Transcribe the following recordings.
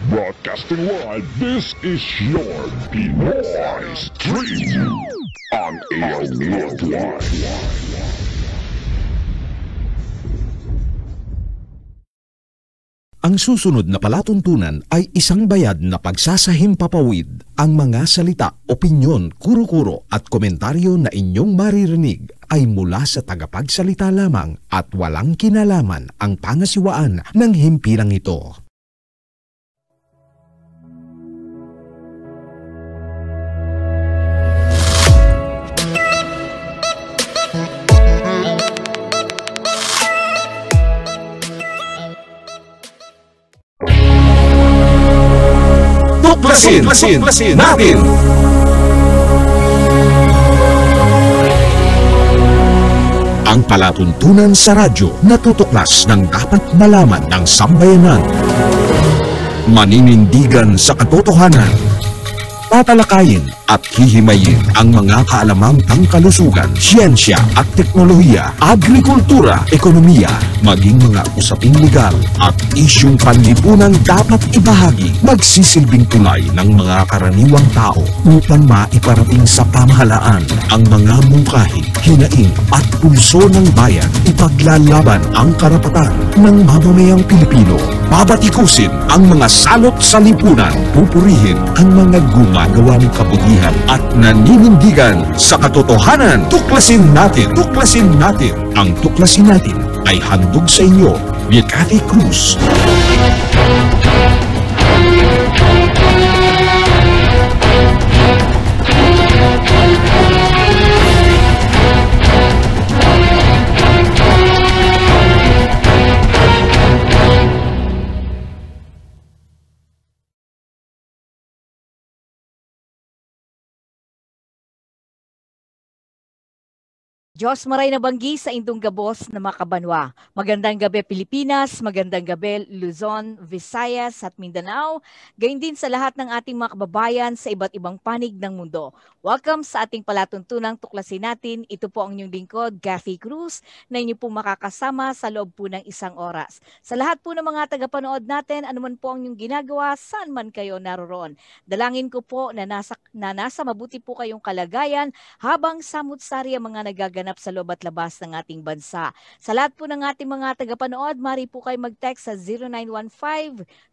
Broadcasting live, this is your Pinoy Street on AL Worldwide. Ang susunod na palatuntunan ay isang bayad na pagsasahimpapawid. Ang mga salita, opinyon, kuro-kuro at komentaryo na inyong maririnig ay mula sa tagapagsalita lamang at walang kinalaman ang pangasiwaan ng himpilang ito. Tuklasin natin! Ang palatuntunan sa radyo na tutuklas ng dapat malaman ng sambayanan. Maninindigan sa katotohanan. Tatalakayin at hihimayin ang mga kaalamang pangkalusugan, siyensya at teknolohiya, agrikultura, ekonomiya, maging mga usaping legal at isyung panlipunang dapat ibahagi, magsisilbing tulay ng mga karaniwang tao upang maiparating sa pamahalaan ang mga mungkahi, hinaing at pulso ng bayan, ipaglalaban ang karapatan ng mamamayang Pilipino, babatikusin ang mga salot sa lipunan, pupurihin ang mga gumagawa ng kabutihan at naninindigan sa katotohanan. Tuklasin natin! Tuklasin natin! Ang tuklasin natin ay handog sa inyo ni Cathy Cruz. Diyos maray na banggi sa indong gabos na makabanwa. Magandang gabi Pilipinas, magandang gabi Luzon, Visayas at Mindanao. Gayon din sa lahat ng ating mga kababayan sa iba't ibang panig ng mundo. Welcome sa ating palatuntunang tuklasin natin. Ito po ang inyong lingkod, Cathy Cruz, na inyo po makakasama sa loob po ng isang oras. Sa lahat po ng mga tagapanood natin, anuman po ang inyong ginagawa, saan man kayo naroroon. Dalangin ko po na nasa mabuti po kayong kalagayan habang samut-sari ang mga nagaganap sa loob at labas ng ating bansa. Sa lahat po ng ating mga tagapanood, mari po kayo mag-text sa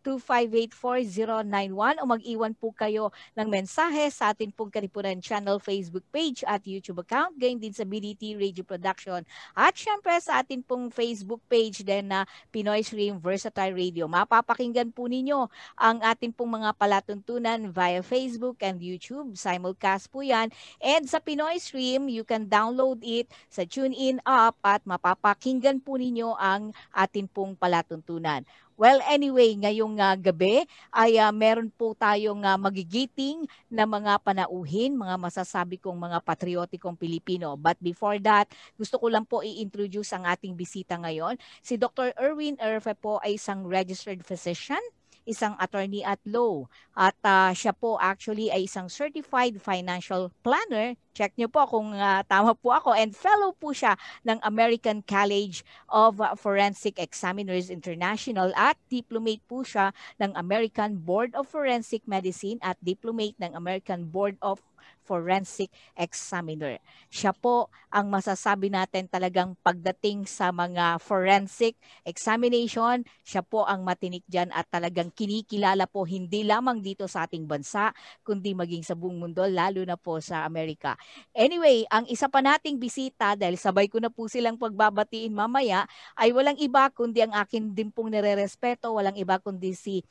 0915-258-4091 o mag-iwan po kayo ng mensahe sa ating pong Karipunan Channel Facebook page at YouTube account, gayon din sa BDT Radio Production at syempre sa ating pong Facebook page din na Pinoy Stream Versatile Radio. Mapapakinggan po ninyo ang ating pong mga palatuntunan via Facebook and YouTube. Simulcast po yan. And sa Pinoy Stream, you can download it sa TuneIn app at mapapakinggan po ninyo ang atin pong palatuntunan. Well, anyway, ngayong gabi ay meron po tayong magigiting na mga panauhin, mga masasabi kong mga patriotikong Pilipino. But before that, gusto ko lang po i-introduce ang ating bisita ngayon. Si Dr. Erwin Erfe po ay isang registered physician, isang attorney at law. At siya po actually ay isang certified financial planner. Check nyo po kung tama po ako. And fellow po siya ng American College of Forensic Examiners International at diplomate po siya ng American Board of Forensic Medicine at diplomate ng American Board of Forensic Examiner. Siya po ang masasabi natin talagang pagdating sa mga forensic examination, siya po ang matinik dyan at talagang kinikilala po hindi lamang dito sa ating bansa, kundi maging sa buong mundo, lalo na po sa Amerika. Anyway, ang isa pa nating bisita, dahil sabay ko na po silang pagbabatiin mamaya, ay walang iba kundi ang akin din pong nirerespeto, walang iba kundi si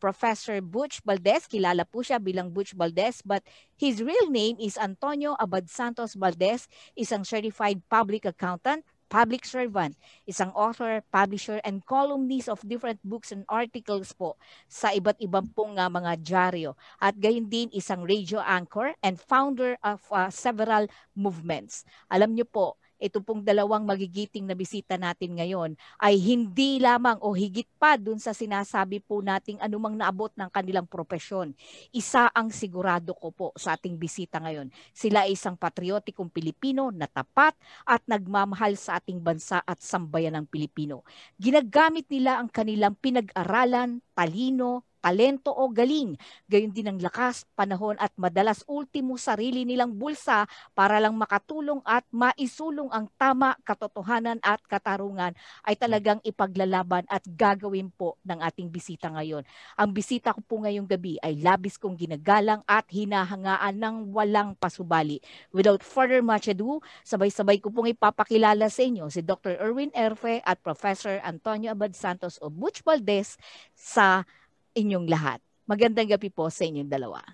Professor Butch Valdez. Kilala po siya bilang Butch Valdez, but his real name is Antonio Abad Santos Valdez, isang certified public accountant, public servant, isang author, publisher, and columnist of different books and articles po sa iba't ibang pong mga dyaryo. At gayon din isang radio anchor and founder of several movements. Alam niyo po, ito pong dalawang magigiting na bisita natin ngayon ay hindi lamang o higit pa dun sa sinasabi po nating anumang naabot ng kanilang propesyon. Isa ang sigurado ko po sa ating bisita ngayon. Sila ay isang patriotikong Pilipino na tapat at nagmamahal sa ating bansa at sambayan ng Pilipino. Ginagamit nila ang kanilang pinag-aralan, talino, talento o galing, gayon din ang lakas, panahon at madalas ultimo sarili nilang bulsa para lang makatulong at maisulong ang tama, katotohanan at katarungan ay talagang ipaglalaban at gagawin po ng ating bisita ngayon. Ang bisita ko po ngayong gabi ay labis kong ginagalang at hinahangaan ng walang pasubali. Without further much ado, sabay-sabay ko pong ipapakilala sa inyo si Dr. Erwin Erfe at Professor Antonio Abad Santos o Butch Valdez sa inyong lahat. Magandang gabi po sa inyong dalawa.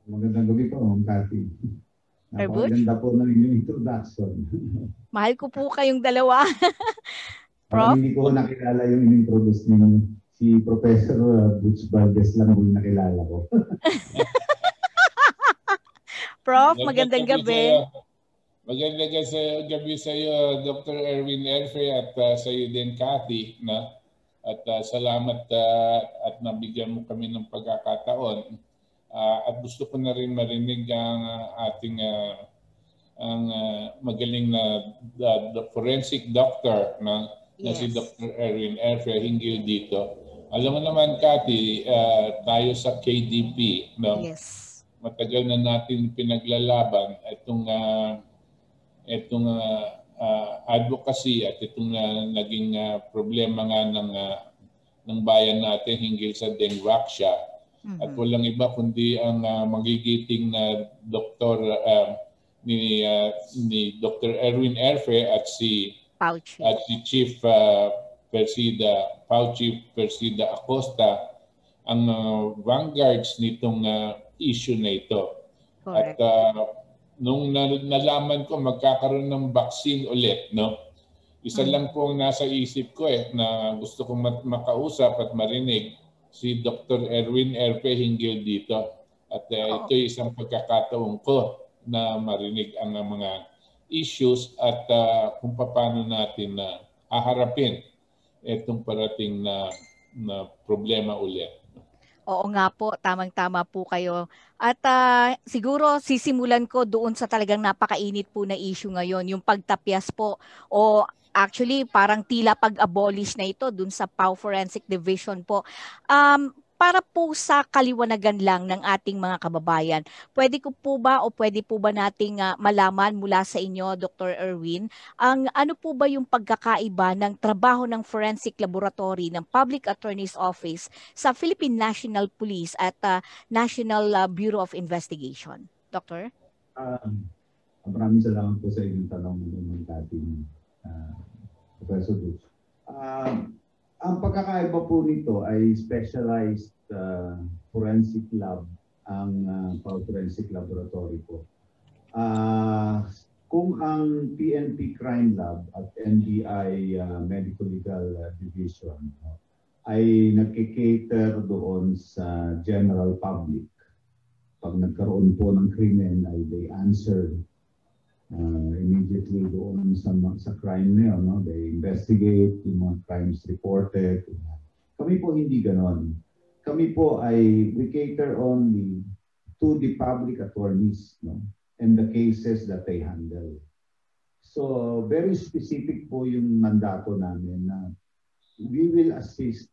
Magandang gabi po, Ma'am Cathy. Napakaganda po ng inyong introduction. Mahal ko po kayong dalawa. Prof? Hindi ko nakilala yung in-introduce ninyo. Si Professor Butch Valdez lang yung nakilala ko. Prof, magandang gabi. Magandang gabi sa iyo, Dr. Erwin Erfe, at sa iyo din, Cathy. At salamat at nabigyan mo kami ng pagkakataon. At gusto ko na rin marinig ang ating magaling na forensic doctor na si Dr. Erwin Erfe hinggil dito. Alam mo naman, Cathy, tayo sa KDP, no? Yes. Matagal na natin pinaglalaban itong advocacy at itong naging problema nga ng bayan natin hinggil sa Dengraxia. At walang iba kundi ang magigiting na doktor ni Dr. Erwin Erfe at si Chief Fauci Persida Acosta ang vanguards nitong issue na ito. Correct. At nung nalaman ko magkakaroon ng vaccine ulit, no? Isa lang po ang nasa isip ko na gusto kong makausap at marinig si Dr. Erwin Erfe hinggil dito. At ito isang pagkakataon ko na marinig ang mga issues at kung paano natin haharapin itong parating na problema ulit. Oo nga po, tamang-tama po kayo. At siguro sisimulan ko doon sa talagang napakainit po na issue ngayon, yung pagtapyas po o actually parang tila pag-abolish na ito doon sa PAW Forensic Division po. Para po sa kaliwanagan lang ng ating mga kababayan, pwede po ba nating malaman mula sa inyo, Dr. Erwin, ano po ba yung pagkakaiba ng trabaho ng Forensic Laboratory ng Public Attorney's Office sa Philippine National Police at National Bureau of Investigation? Doctor? Maraming salamat po sa inyong tanong ng ating Professor Butch. Ang pagkakaiba po nito ay specialized forensic lab, ang forensic laboratory po. Kung ang PNP Crime Lab at NBI Medical Legal Division ay nagkikater doon sa general public, pag nagkaroon po ng krimen ay they answer immediately doon sa crime na yun, no? They investigate yung mga crimes reported. Kami po hindi ganon. Kami po ay we cater only to the public attorneys, no? And the cases that they handle. So very specific po yung mandato namin na we will assist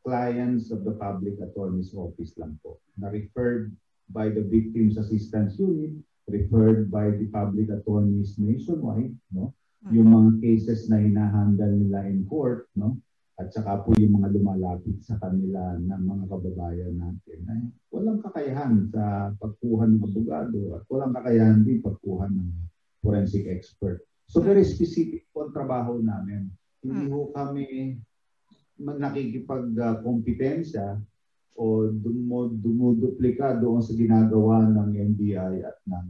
clients of the public attorney's office lang po, na referred by the Victims Assistance Unit, referred by the public attorneys nationwide, no? Yung mga cases na hinahandle nila in court, no? At saka po yung mga lumalapit sa kanila ng mga kababayan natin na walang kakayahan sa pagkuha ng abogado at walang kakayahan din pagkuha ng forensic expert. So very specific po ang trabaho namin. Hindi ho kami nakikipag-kompetensya o dumuduplika doon sa ginagawa ng NBI at ng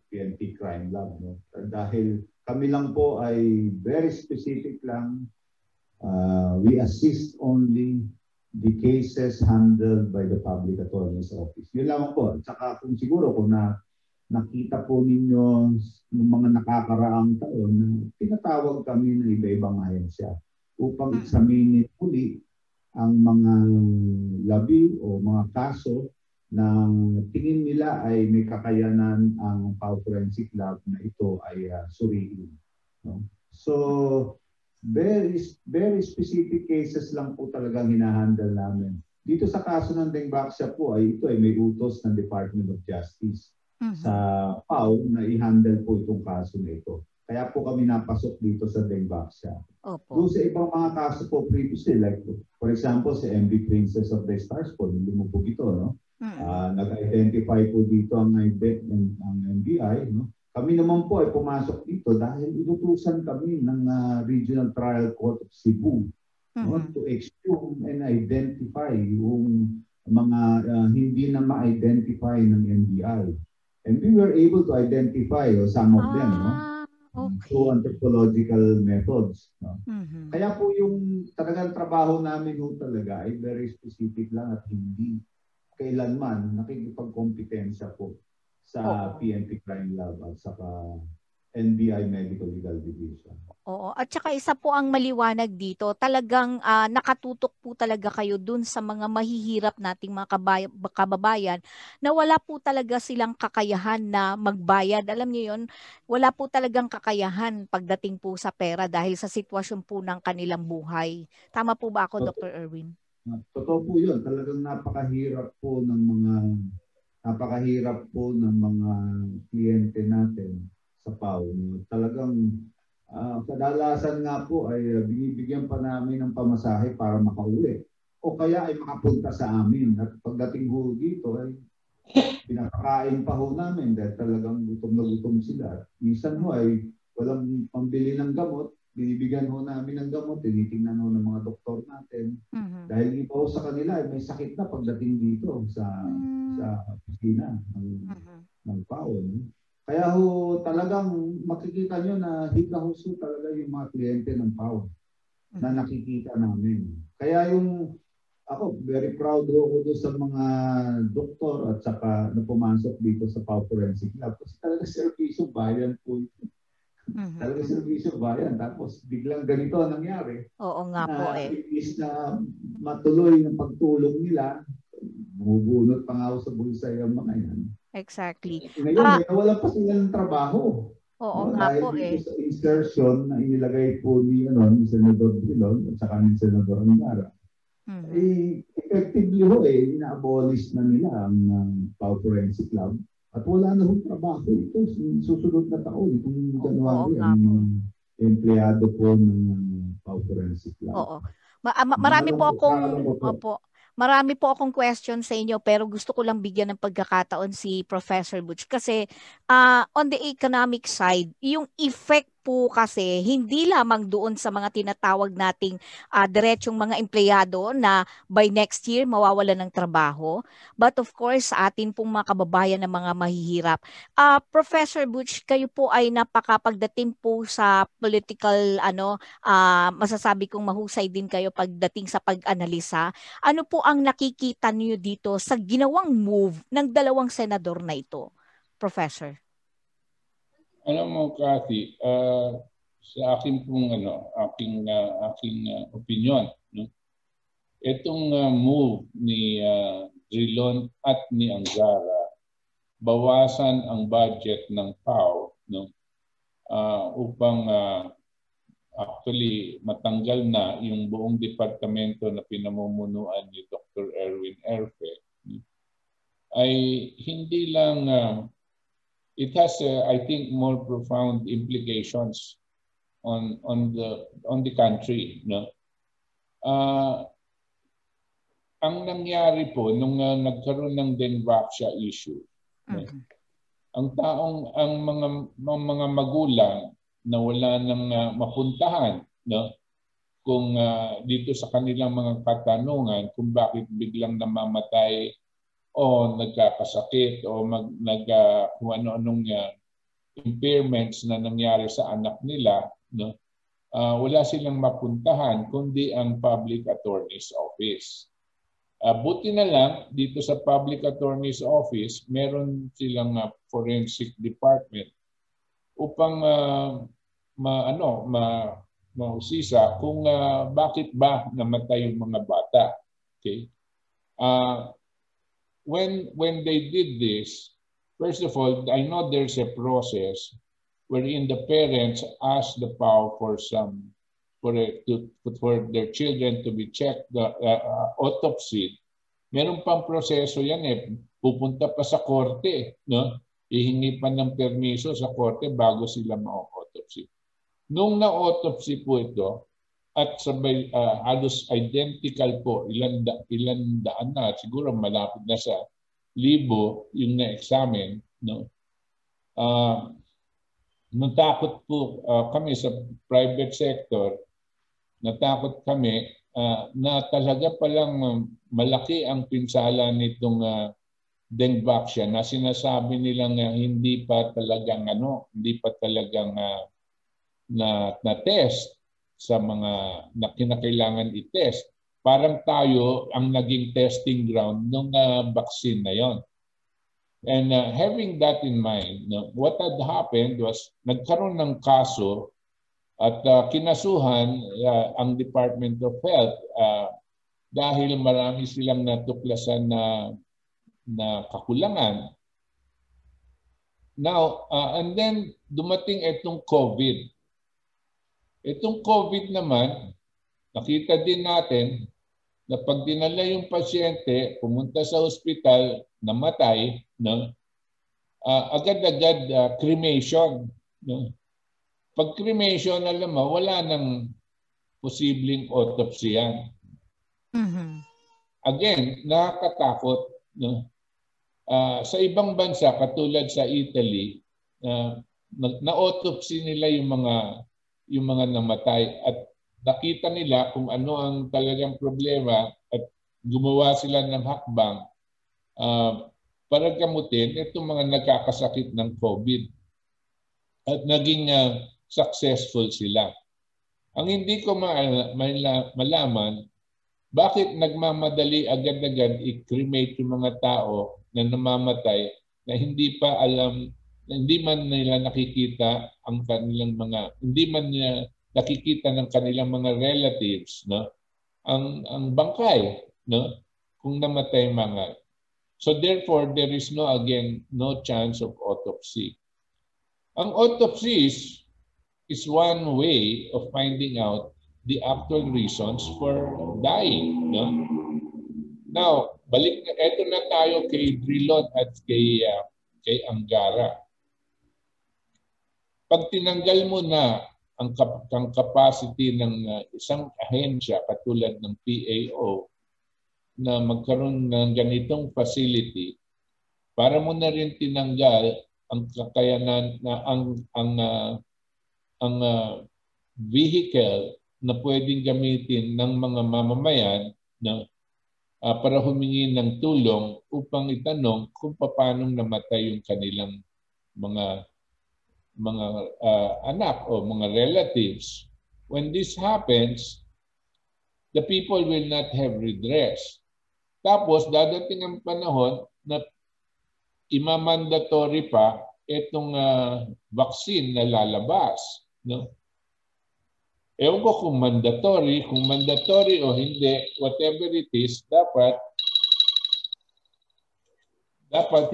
PNP Crime Lab. No? Dahil kami lang po ay very specific lang. We assist only the cases handled by the Public Attorney's Office. Yun lang po. Saka kung siguro kung nakita po ninyo ng mga nakakaraang taon, tinatawag kami ng iba-ibang ahensya upang examinin uli ang mga labi o mga kaso na tingin nila ay may kakayanan ang PAW Forensic Lab na ito ay suriin. No? So, very specific cases lang po talagang hinahandle namin. Dito sa kaso ng Dengvaxia po ay ito ay may utos ng Department of Justice sa PAO na i-handle po itong kaso na ito. Kaya po kami napasok dito sa Dengvaxia. Doon sa ibang mga kaso po previously, like for example, si MV Princess of the Stars po, lumubog ito, no? Nag-identify po dito ang NBI, no? Kami naman po ay pumasok dito dahil inutusan kami ng Regional Trial Court of Cebu, no? To exhume and identify yung mga hindi na ma-identify ng NBI. And we were able to identify some of them, no? Through anthropological methods. No? Kaya po yung talagang trabaho namin yung talaga ay very specific lang at hindi kailanman nakikipagkompetensya po sa PNP Crime Lab at saka NBI Medical Legal Division. Oo. At saka isa po ang maliwanag dito, talagang nakatutok po talaga kayo dun sa mga mahihirap nating mga kababayan na wala po talaga silang kakayahan na magbayad. Alam niyo yun, wala po talagang kakayahan pagdating po sa pera dahil sa sitwasyon po ng kanilang buhay. Tama po ba ako, Dr. Erwin? Totoo po yun. Talagang napakahirap po ng mga kliyente natin sa PAO. Talagang kadalasan nga po ay binibigyan pa namin ng pamasahe para makauwi. O kaya ay makapunta sa amin. At pagdating ho dito ay pinakakain pa ho namin dahil talagang gutom na gutom sila. Minsan ho ay walang pambili ng gamot. Binibigyan ho namin ng gamot. Tinitingnan ho ng mga doktor natin. Dahil iba ho sa kanila ay may sakit na pagdating dito sa opisina ng PAO. Kaya ho talagang makikita nyo na hikahuso talaga yung mga kliyente ng PAO na nakikita namin. Kaya yung ako, very proud ako doon sa mga doktor at saka na pumasok dito sa PAO Forensic Lab. Kasi talaga servisyo bayan po ito. Talaga servisyo bayan. Tapos biglang ganito ang nangyari. Oo nga po eh. Imbis na matuloy ng pagtulong nila, bubunot pa nga ako sa bulsa yung mga yan. Exactly. Ngayon, wala pa sila ng trabaho. Oo nga po eh. Dahil sa insertion na inilagay po ni Senador Drilon at saka ni Senador Angara, effectively ina-abolish na nila ang PAO Forensic Lab at wala na hong trabaho ito. Susunod na taon, itong January, ang empleyado po ng PAO Forensic Lab. Oo. Marami po akong question sa inyo pero gusto ko lang bigyan ng pagkakataon si Professor Butch kasi on the economic side, yung effect po kasi hindi lamang doon sa mga tinatawag nating diretsong mga empleyado na by next year mawawalan ng trabaho, but of course sa atin pong mga kababayan na mga mahihirap. Professor Butch, kayo po ay napakapagdating po sa political masasabi kong mahusay din kayo pagdating sa pag-analisa. Ano po ang nakikita niyo dito sa ginawang move ng dalawang senador na ito, Professor? Alam mo, Cathy, sa aking pong aking opinion, no? Itong move ni Drilon at ni Angara, bawasan ang budget ng PAO, no? Upang actually matanggal na yung buong departamento na pinamumunuan ni Dr. Erwin Erfe, no? Ay hindi lang it has, I think, more profound implications on the country. No? Ang nangyari po nung nagkaroon ng Dengvaxia issue, no? Ang mga magulang na wala nang mapuntahan, no? Kung dito sa kanilang mga katanungan kung bakit biglang namamatay o nagkakasakit o kung ano-anong impairments na nangyari sa anak nila, no? Wala silang mapuntahan kundi ang Public Attorney's Office. Buti na lang dito sa Public Attorney's Office, meron silang forensic department upang mahusisa kung bakit ba namatay yung mga bata. Okay? When they did this, first of all, I know there's a process wherein the parents ask the PAO for some for their children to be checked, autopsy, meron pang proseso yan eh. Pupunta pa sa korte, no? Ihingi pa ng permiso sa korte bago sila ma-autopsy. Nung na-autopsy po ito, at sabay halos identical po, ilan daan na, siguro malapit na sa 1,000 yung na-examine, no? Natakot po kami sa private sector, natakot kami na talaga palang malaki ang pinsala nitong Dengvaxia na sinasabi nilang hindi pa talagang na test sa mga na kinakailangan i-test. Parang tayo ang naging testing ground ng vaccine na yon. And having that in mind, what had happened was nagkaroon ng kaso at kinasuhan ang Department of Health dahil marami silang natuklasan na kakulangan. Now, and then dumating itong COVID. Itong COVID naman, nakita din natin na pag dinala yung pasyente, pumunta sa ospital, namatay, no? Agad-agad cremation. No? Pag cremation, alam mo, wala nang posibleng autopsy yan. Again, nakakatakot. No? Sa ibang bansa, katulad sa Italy, na-autopsy nila yung mga namatay at nakita nila kung ano ang talagang problema at gumawa sila ng hakbang para gamutin itong mga nagkakasakit ng COVID. At naging successful sila. Ang hindi ko malaman, bakit nagmamadali agad-agad i-cremate yung mga tao na namamatay na hindi pa alam, na hindi man nila nakikita ang kanilang hindi man nila nakikita ng kanilang mga relatives, no? Ang bangkay, no? Kung namatay mga. So therefore, there is no chance of autopsy. Ang autopsy is one way of finding out the actual reasons for dying, no? Now, eto na tayo kay Drilon at kay Angara. Pag tinanggal mo na ang capacity ng isang ahensya katulad ng PAO na magkaroon ng ganitong facility, para mo na rin tinanggal ang kakayanan na ang vehicle na pwedeng gamitin ng mga mamamayan na para humingi ng tulong upang itanong kung paano namatay yung kanilang mga anak o mga relatives. When this happens, the people will not have redress. Tapos dadating ang panahon na imamandatory pa itong vaccine na lalabas, no? Ewan ko kung mandatory o hindi, whatever it is, dapat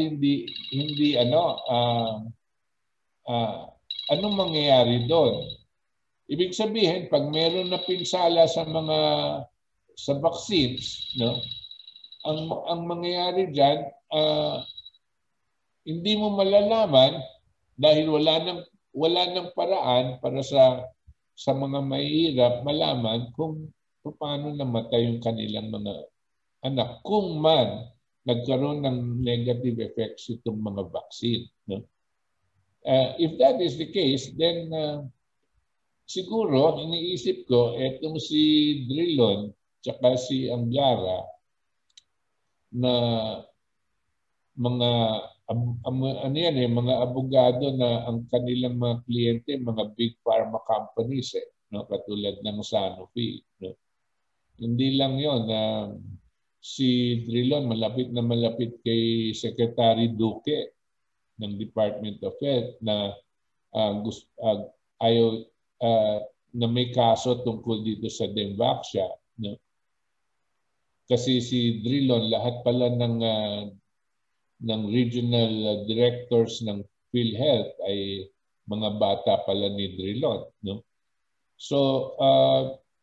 hindi anong mangyayari doon. Ibig sabihin, pag meron na pinsala sa vaccines, no? Ang mangyayari diyan, hindi mo malalaman dahil wala nang paraan para sa mga mahihirap malaman kung paano namatay yung kanilang mga anak kung man nagkaroon ng negative effects itong mga vaccine, no? If that is the case, then siguro iniisip ko etong si Drilon tsaka si Angara na mga mga abogado na ang kanilang mga kliyente, mga big pharma companies, no? Katulad ng Sanofi. No? Hindi lang yon si Drilon malapit na malapit kay Secretary Duque ng Department of Health na na may kaso tungkol dito sa Dengvaxia. No? Kasi si Drilon, lahat pala ng regional directors ng PhilHealth ay mga bata pala ni Drilon, no? So,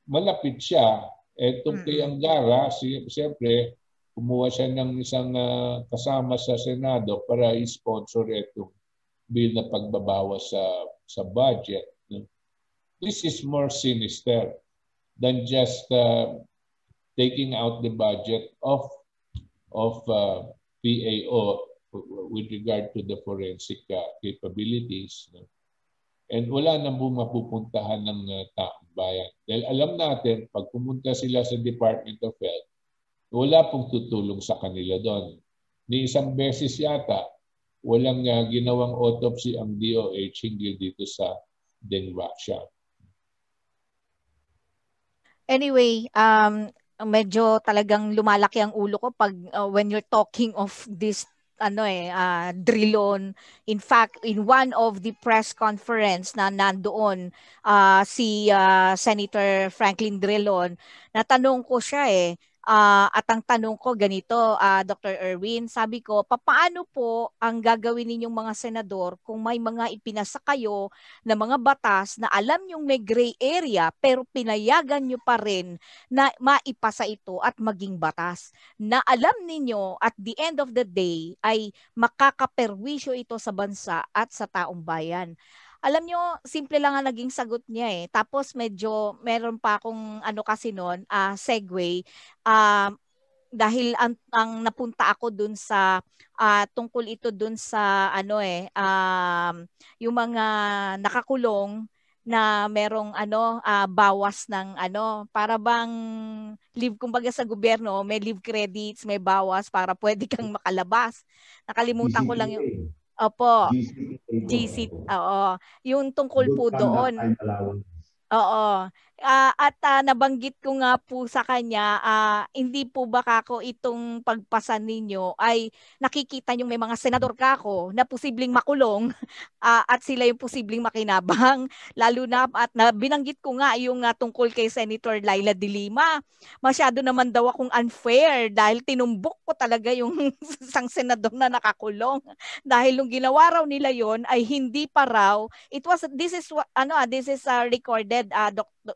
malapit siya. Itong kay Angara, siyempre, kumuha siya ng isang kasama sa Senado para i-sponsor itong bill na pagbabawas sa budget. This is more sinister than just taking out the budget of PAO with regard to the forensic capabilities. And wala nang mapupuntahan ng taong bayan. Dahil alam natin, pag pumunta sila sa Department of Health, wala pong tutulong sa kanila doon. Ni isang beses yata, walang ginawang autopsy ang DOH hinggil dito sa Dengvaxia. Anyway, medyo talagang lumalaki ang ulo ko pag when you're talking of this Drilon. In fact, in one of the press conference na nandoon si Senator Franklin Drilon, natanong ko siya at ang tanong ko ganito, Dr. Erwin, sabi ko, paano po ang gagawin ninyong mga senador kung may mga ipinasa kayo na mga batas na alam nyong may gray area pero pinayagan nyo pa rin na maipasa ito at maging batas na alam ninyo at the end of the day ay makakaperwisyo ito sa bansa at sa taong bayan. Alam nyo, simple lang ang naging sagot niya Tapos medyo meron pa akong kasi noon, segue. Dahil ang napunta ako dun sa tungkol ito dun sa yung mga nakakulong na merong bawas ng para bang leave, kumbaga sa gobyerno may leave credits, may bawas para pwede kang makalabas. Nakalimutan ko lang yung Opo. GC. Oo. Yung tungkol po doon. Oo. At nabanggit ko nga po sa kanya, hindi po ba kako itong pagpasan ninyo ay nakikita nyo may mga senador kako na posibleng makulong at sila yung posibleng makinabang. Lalo na at binanggit ko nga yung tungkol kay Senator Laila de Lima. Masyado naman daw akong unfair dahil tinumbok ko talaga yung isang senador na nakakulong. Dahil nung ginawa raw nila yon ay hindi pa raw. This is recorded,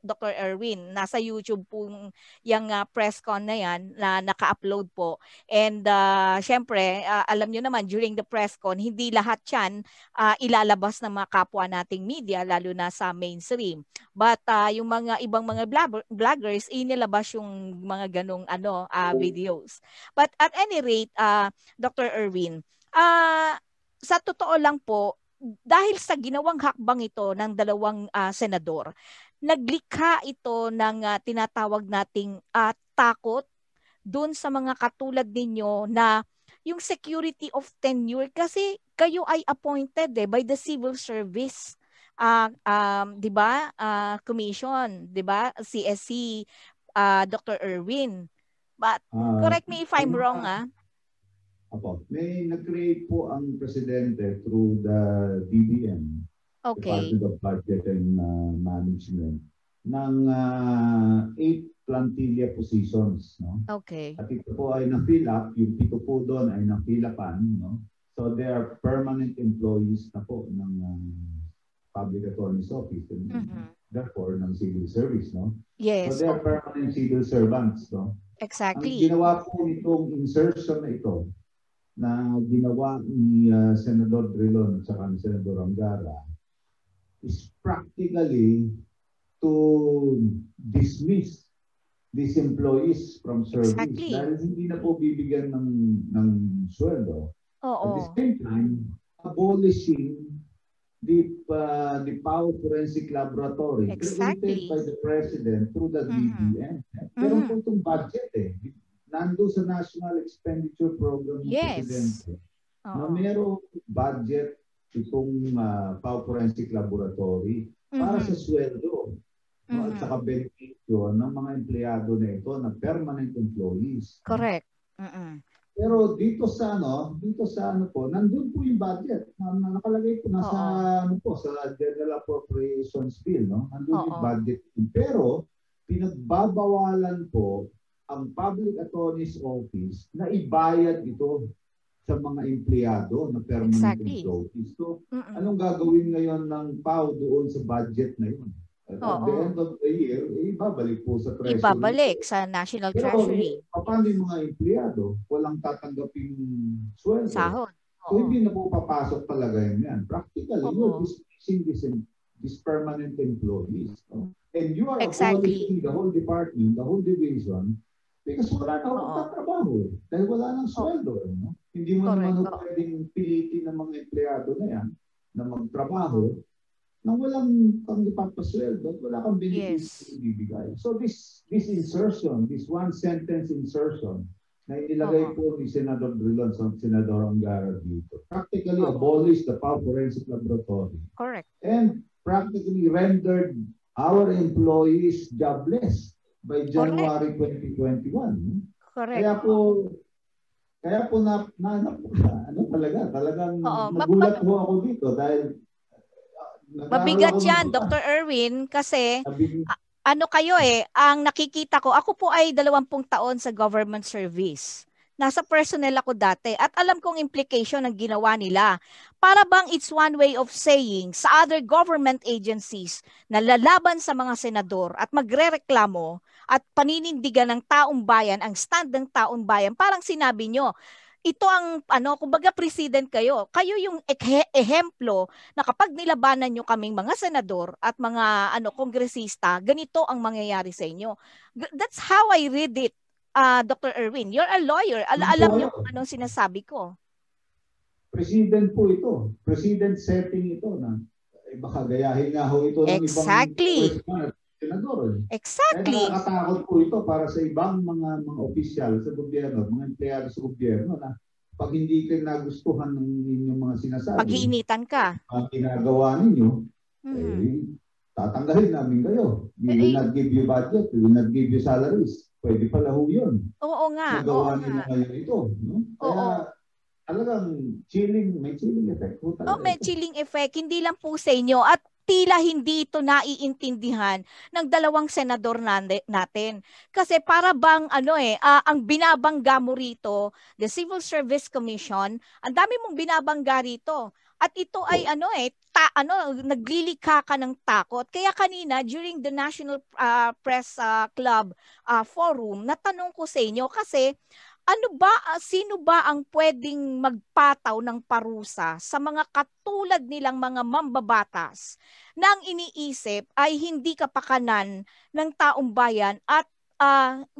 Dr. Erwin. Nasa YouTube po yung press con na yan na naka-upload po. And syempre, alam nyo naman, during the press con, hindi lahat yan ilalabas ng mga kapwa nating media, lalo na sa mainstream. But yung mga ibang mga vloggers, inilabas yung mga ganong videos. But at any rate, Dr. Erwin, sa totoo lang po, dahil sa ginawang hakbang ito ng dalawang senador, naglikha ito ng tinatawag nating takot doon sa mga katulad ninyo na yung security of tenure, kasi kayo ay appointed by the civil service, 'di ba? Commission, 'di ba? CSC, Dr. Erwin. But correct me if I'm wrong, Apo, may nag-create po ang presidente through the DBM, Department of Budget and Management, ng 8 plantilla positions, no? Okay. At ito po ay na-fill up, yung 7 po doon ay na-fill-upan, no? So they are permanent employees na po ng Public Attorney's Office and therefore ng civil service, no? Yes. So they are permanent civil servants, no? Exactly. Ang ginawa po nitong insertion na ito na ginawa ni Senador Drilon at saka ni Senador Angara is practically to dismiss these employees from service. Exactly. Dahil hindi na po bibigyan ng sweldo. At the same time, abolishing the PAO Forensic Laboratory created by the President through the DBM. Pero po itong budget nando sa National Expenditure Program ng Presidente. Na mayroong budget itong PAO Forensic Laboratory para sa sweldo at saka beneficio ng mga empleyado na ito na permanent employees. Correct. Pero dito sa po, nandun po yung budget. Nakalagay po sa General Appropriations Bill, no? Nandun yung budget. Pero pinagbabawalan po ang Public Attorney's Office na ibayad ito sa mga empleyado na permanent employees. So, anong gagawin ngayon ng PAO doon sa budget na yun? At the end of the year, ibabalik po sa treasury. Ibabalik sa National Treasury. Paano yung mga empleyado? Walang tatanggaping sweldo. Sahod. So hindi na po papasok talaga yan. Practically, you're dismissing these permanent employees. And you are abolishing the whole department, the whole division, because wala na magtatrabaho. Dahil wala nang sweldo. No? Hindi mo naman pwedeng pilitin ng mga empleyado na yan na magtrabaho nang walang kang ipapasweldo at wala kang beneficio ibibigay. So this insertion, this one sentence insertion na inilagay po ni Senador Drilon sa Senador Angara dito, practically abolished the Pau Forensic Laboratory. Correct. And practically rendered our employees jobless by January 2021. Correct. Kaya po talagang nagulat po ako dito dahil mabigat yan, Dr. Erwin, kasi kayo ang nakikita ko, ako po ay 20 taon sa government service. Nasa personnel ako dati at alam kong implication ng ginawa nila. Para bang it's one way of saying sa other government agencies na lalaban sa mga senador at magrereklamo at paninindigan ng taong bayan, ang stand ng taong bayan, parang sinabi nyo, ito ang kumbaga president kayo. Kayo yung ehemplo na kapag nilabanan nyo kaming mga senador at mga kongresista, ganito ang mangyayari sa inyo. That's how I read it, Dr. Erwin. You're a lawyer. Alam nyo kung anong sinasabi ko. President po ito. President setting ito na baka gayahin nga ho ito ng ibang senador. Exactly. Kaya nakakatakot po ito para sa ibang mga opisyal sa gobyerno, mga empleyado sa gobyerno na pag hindi kayo nagustuhan ng inyong mga sinasabi, pag-iinitan ka, ang ginagawa ninyo, tatanggalin namin kayo. We will not give you budget, we will not give you salaries. Pwede pala ho yun. Oo nga. Nagawa nila ngayon ito. No? Kaya talagang may chilling effect po talaga. May chilling effect. Hindi lang po sa inyo. At tila hindi ito naiintindihan ng 2 senador natin. Kasi para bang ang binabangga mo rito, the Civil Service Commission, ang dami mong binabangga rito. At ito ay naglilikha ka ng takot. Kaya kanina during the National Press Club forum, natanong ko sa inyo kasi sino ba ang pwedeng magpataw ng parusa sa mga katulad nilang mga mambabatas na ang iniisip ay hindi kapakanan ng taong bayan at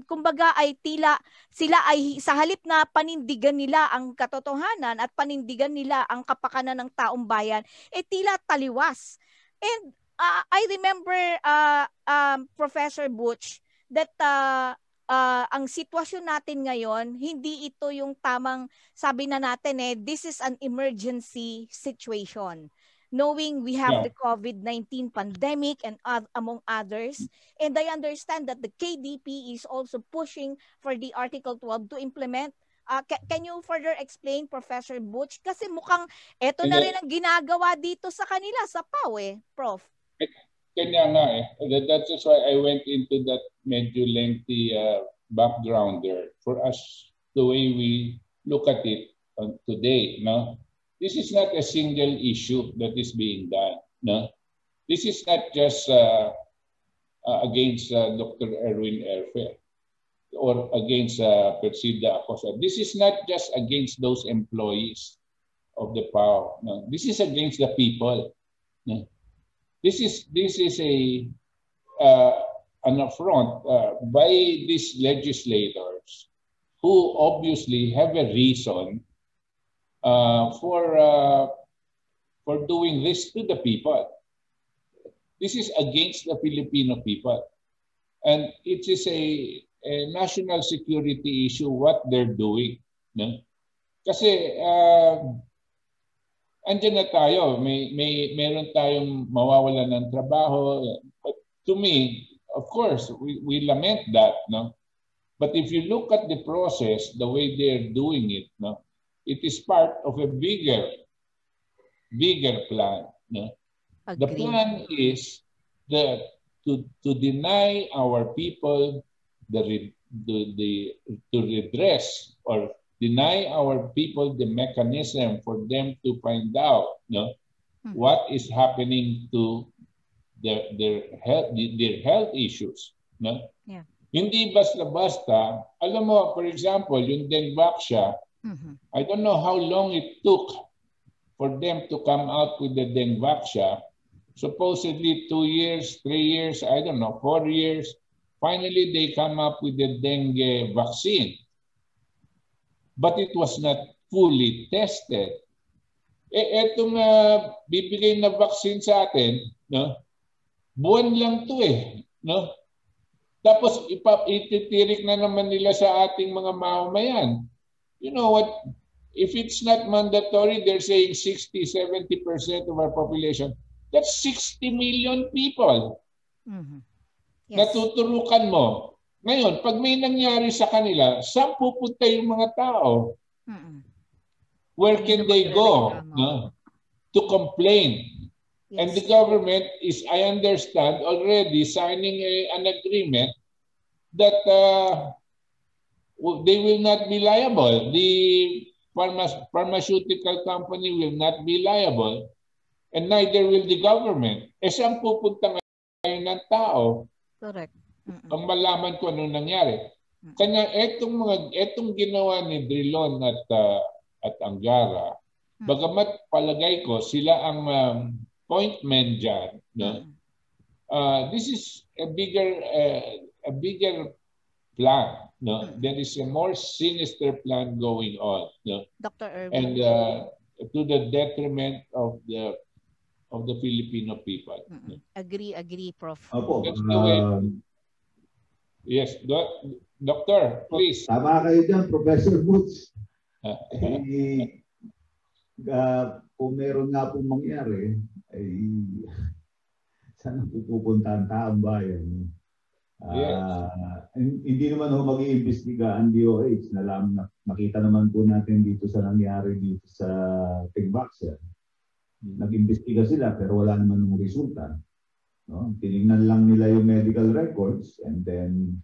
kumbaga ay tila sila ay sa halip na panindigan nila ang katotohanan at panindigan nila ang kapakanan ng taong bayan, tila taliwas. And I remember Professor Butch that ang sitwasyon natin ngayon, hindi ito yung tamang sabi na natin this is an emergency situation. Knowing we have the COVID-19 pandemic and among others. And I understand that the KDP is also pushing for the Article 12 to implement. Can you further explain, Professor Butch? Kasi mukhang eto na rin ang ginagawa dito sa kanila, sa PAW Prof. Kanya nga That's why I went into that medyo lengthy background there for us, the way we look at it today. No? This is not a single issue that is being done. No? This is not just against Dr. Erwin Erfe or against Persida Acosta. This is not just against those employees of the PAO. No? This is against the people. No? This is an affront by these legislators who obviously have a reason for doing this to the people. This is against the Filipino people, and it is a national security issue what they're doing. No? Kasi andyan na tayo, meron tayong mawawalan ng trabaho. But to me, of course, we lament that, no? But if you look at the process, the way they're doing it, no, it is part of a bigger plan. No? The plan is to deny our people to redress or deny our people the mechanism for them to find out, no, what is happening to their health issues. No? Yeah. Hindi basta-basta. Alam mo, for example, yung Dengvaxia, I don't know how long it took for them to come out with the Dengvaxia. Supposedly 2 years, 3 years, I don't know, 4 years. Finally, they come up with the dengue vaccine. But it was not fully tested. Etong bibigay na vaccine sa atin, no? Buwan lang to no? Tapos ititirik na naman nila sa ating mga mamamayan. You know what? If it's not mandatory, they're saying 60-70% of our population. That's 60 million people. Yes. Natuturukan mo. Ngayon, pag may nangyari sa kanila, saan pupunta yung mga tao? Where can they go to complain? Yes. And the government is, I understand, already signing an agreement that they will not be liable. The pharmaceutical company will not be liable, and neither will the government. Saan pupunta ngayon ng tao? Correct. Ang malaman ko ano nangyari. Kanya etong ginawa ni Drilon at Angara, bagamat palagay ko sila ang point men dyan, no? This is a bigger plan, no? There is a more sinister plan going on, no? Dr. Irvin. And to the detriment of the Filipino people. Agree, Prof. Opo. That's the way. Yes, Doctor, please. Tama kayo dyan, Professor Boots. Kung meron nga pong mangyari, ay saan pupunta ang taong bayan? Hindi naman ho mag-iimbestiga ang DOH. Nakita naman po natin dito sa nangyari dito sa Dengvaxia. Nag-imbestiga sila pero wala naman ng resulta. No? Tinignan lang nila yung medical records and then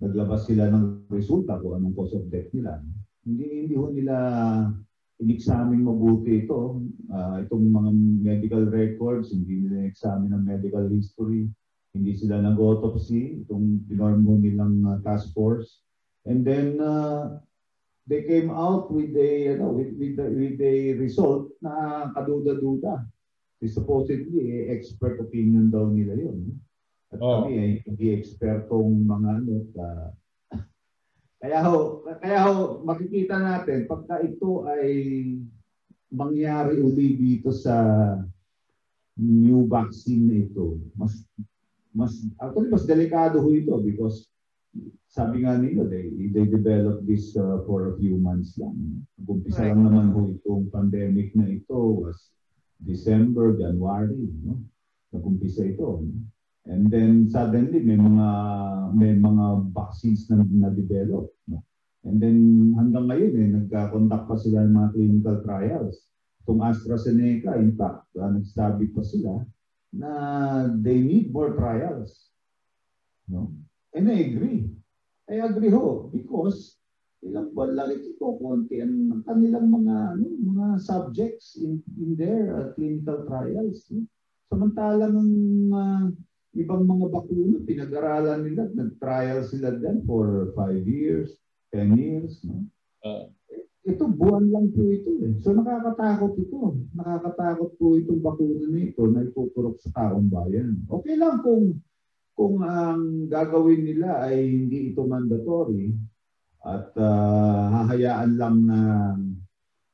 naglabas sila ng resulta kung anong cause of death nila. Hindi ho nila in-examine mabuti ito. Itong mga medical records, hindi nila in-examine ang medical history. Hindi sila nag-autopsy, itong pinormo nilang task force. And then they came out with a result na kaduda-duda. Supposedly, expert opinion daw nila yun. At kami ay hindi ekspertong mga kaya ho, makikita natin, pagka ito ay mangyari uli dito sa new vaccine na ito, actually mas delikado ho ito because sabi nga nila, they developed this for a few months lang. Umpisa lang naman ho itong pandemic na ito was December, January, no? Nag-umpisa ito. And then suddenly may mga vaccines na develop, no? And then hanggang ngayon nagka-conduct pa sila ng mga clinical trials. Itong AstraZeneca, in fact, nagsabi pa sila na they need more trials, no? And I agree ho because ilang buwan lang ito konti ang kanilang mga subjects in their clinical trials, no? Samantalang ng ibang mga bakuna pinag-aralan nila, nag-trial sila din for 5 years, 10 years, no? Ito buwan lang po ito So nakakatakot ito. Nakakatakot po itong bakuna nito na ituturok sa taong bayan. Okay lang kung ang gagawin nila ay hindi ito mandatory at hahayaan lang na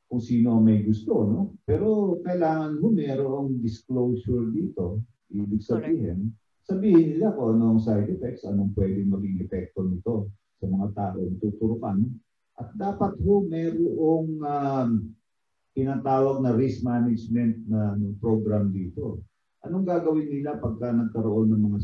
kung sino may gusto, no? Pero kailangan mo merong disclosure dito. Ibig sabihin nila kung anong side effects, anong pwedeng maging epekto nito sa mga tao tuturukan. At dapat ho merong tinatawag na risk management na program dito. Anong gagawin nila pagka nagkaroon ng mga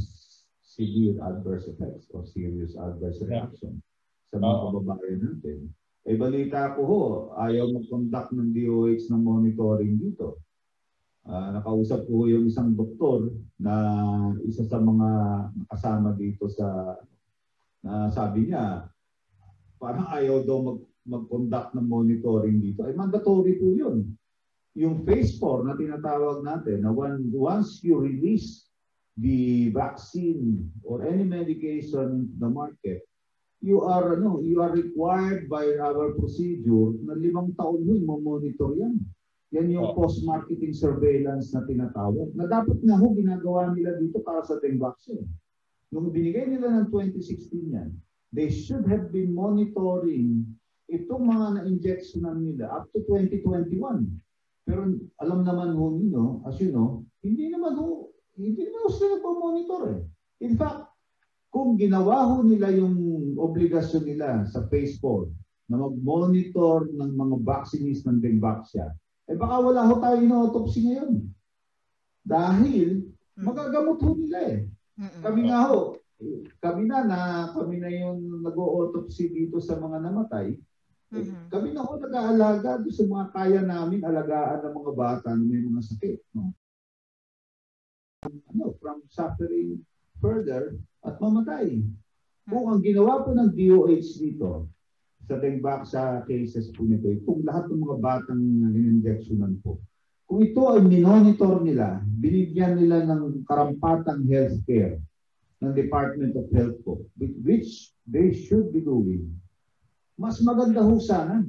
severe adverse effects or serious adverse reaction sa mga kababayan natin? Balita ko ho, ayaw mag-conduct ng DOH ng monitoring dito. Nakausap ko yung isang doktor na isa sa mga nakasama dito na sabi niya, parang ayaw daw mag-conduct ng monitoring dito. Ay mandatory po yun. Yung phase 4 na tinatawag natin, na once you release the vaccine or any medication in the market, you are required by our procedure na 5 taon mo monitor yan. Yan yung post-marketing surveillance na tinatawag. Na dapat nga ginagawa nila dito para sa dengue vaccine. Nung binigay nila ng 2016 yan, they should have been monitoring itong mga na-injectionan nila up to 2021. Pero alam naman ninyo, as you know, hindi naman sila nagpo-monitor eh. In fact, kung ginawa nila yung obligasyon nila sa Phase 4 na mag-monitor ng mga vaccinist ng Dengvaxia, baka wala tayo ino-autopsy ngayon. Dahil magagamot nila eh. Kami nga kami na yung nag-autopsy dito sa mga namatay. Kami na nag-aalaga doon sa mga kaya namin alagaan ng mga bata na may mga sakit. No? From suffering further at mamatay. Kung ang ginawa po ng DOH dito sa Dengvaxia cases po nito, kung lahat ng mga batang in-injectionan po, kung ito ay minonitor nila, binigyan nila ng karampatang healthcare ng Department of Health po, which they should be doing, mas maganda sana.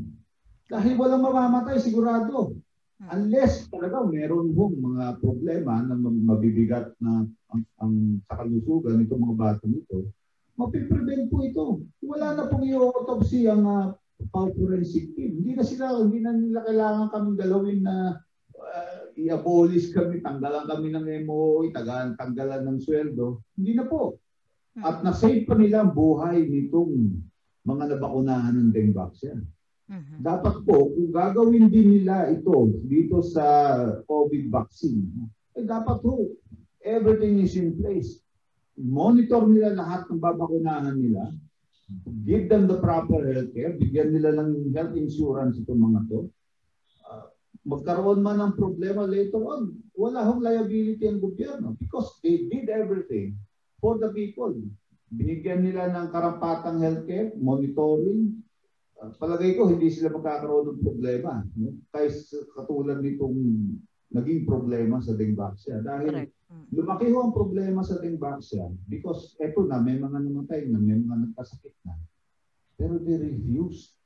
Dahil walang mamamatay sigurado. Unless talaga meron mga problema na mabibigat na ang sa kalusugan itong mga bata nito, mapiprevent po ito. Wala na pong i-autopsy ang forensic team. Hindi na nila kailangan kami galawin na i-abolish kami, tanggalan kami ng MOE, tanggalan ng sweldo. Hindi na po. At na-save pa nila ang buhay nitong mga nabakunahan ng Dengvaxia. Dapat po, kung gagawin din nila ito dito sa COVID vaccine, dapat everything is in place. Monitor nila lahat ng babakunahan nila, give them the proper healthcare, bigyan nila ng health insurance itong mga to. Magkaroon man ng problema later on, wala liability ang gobyerno because they did everything for the people. Binigyan nila ng karampatang healthcare, monitoring. Palagay ko, hindi sila magkakaroon ng problema. No? Kahit katulad nitong naging problema sa Dengvaxia. Dahil lumaki ang problema sa Dengvaxia because eto na, may mga namatay na, may mga nagkasakit na. Pero they refused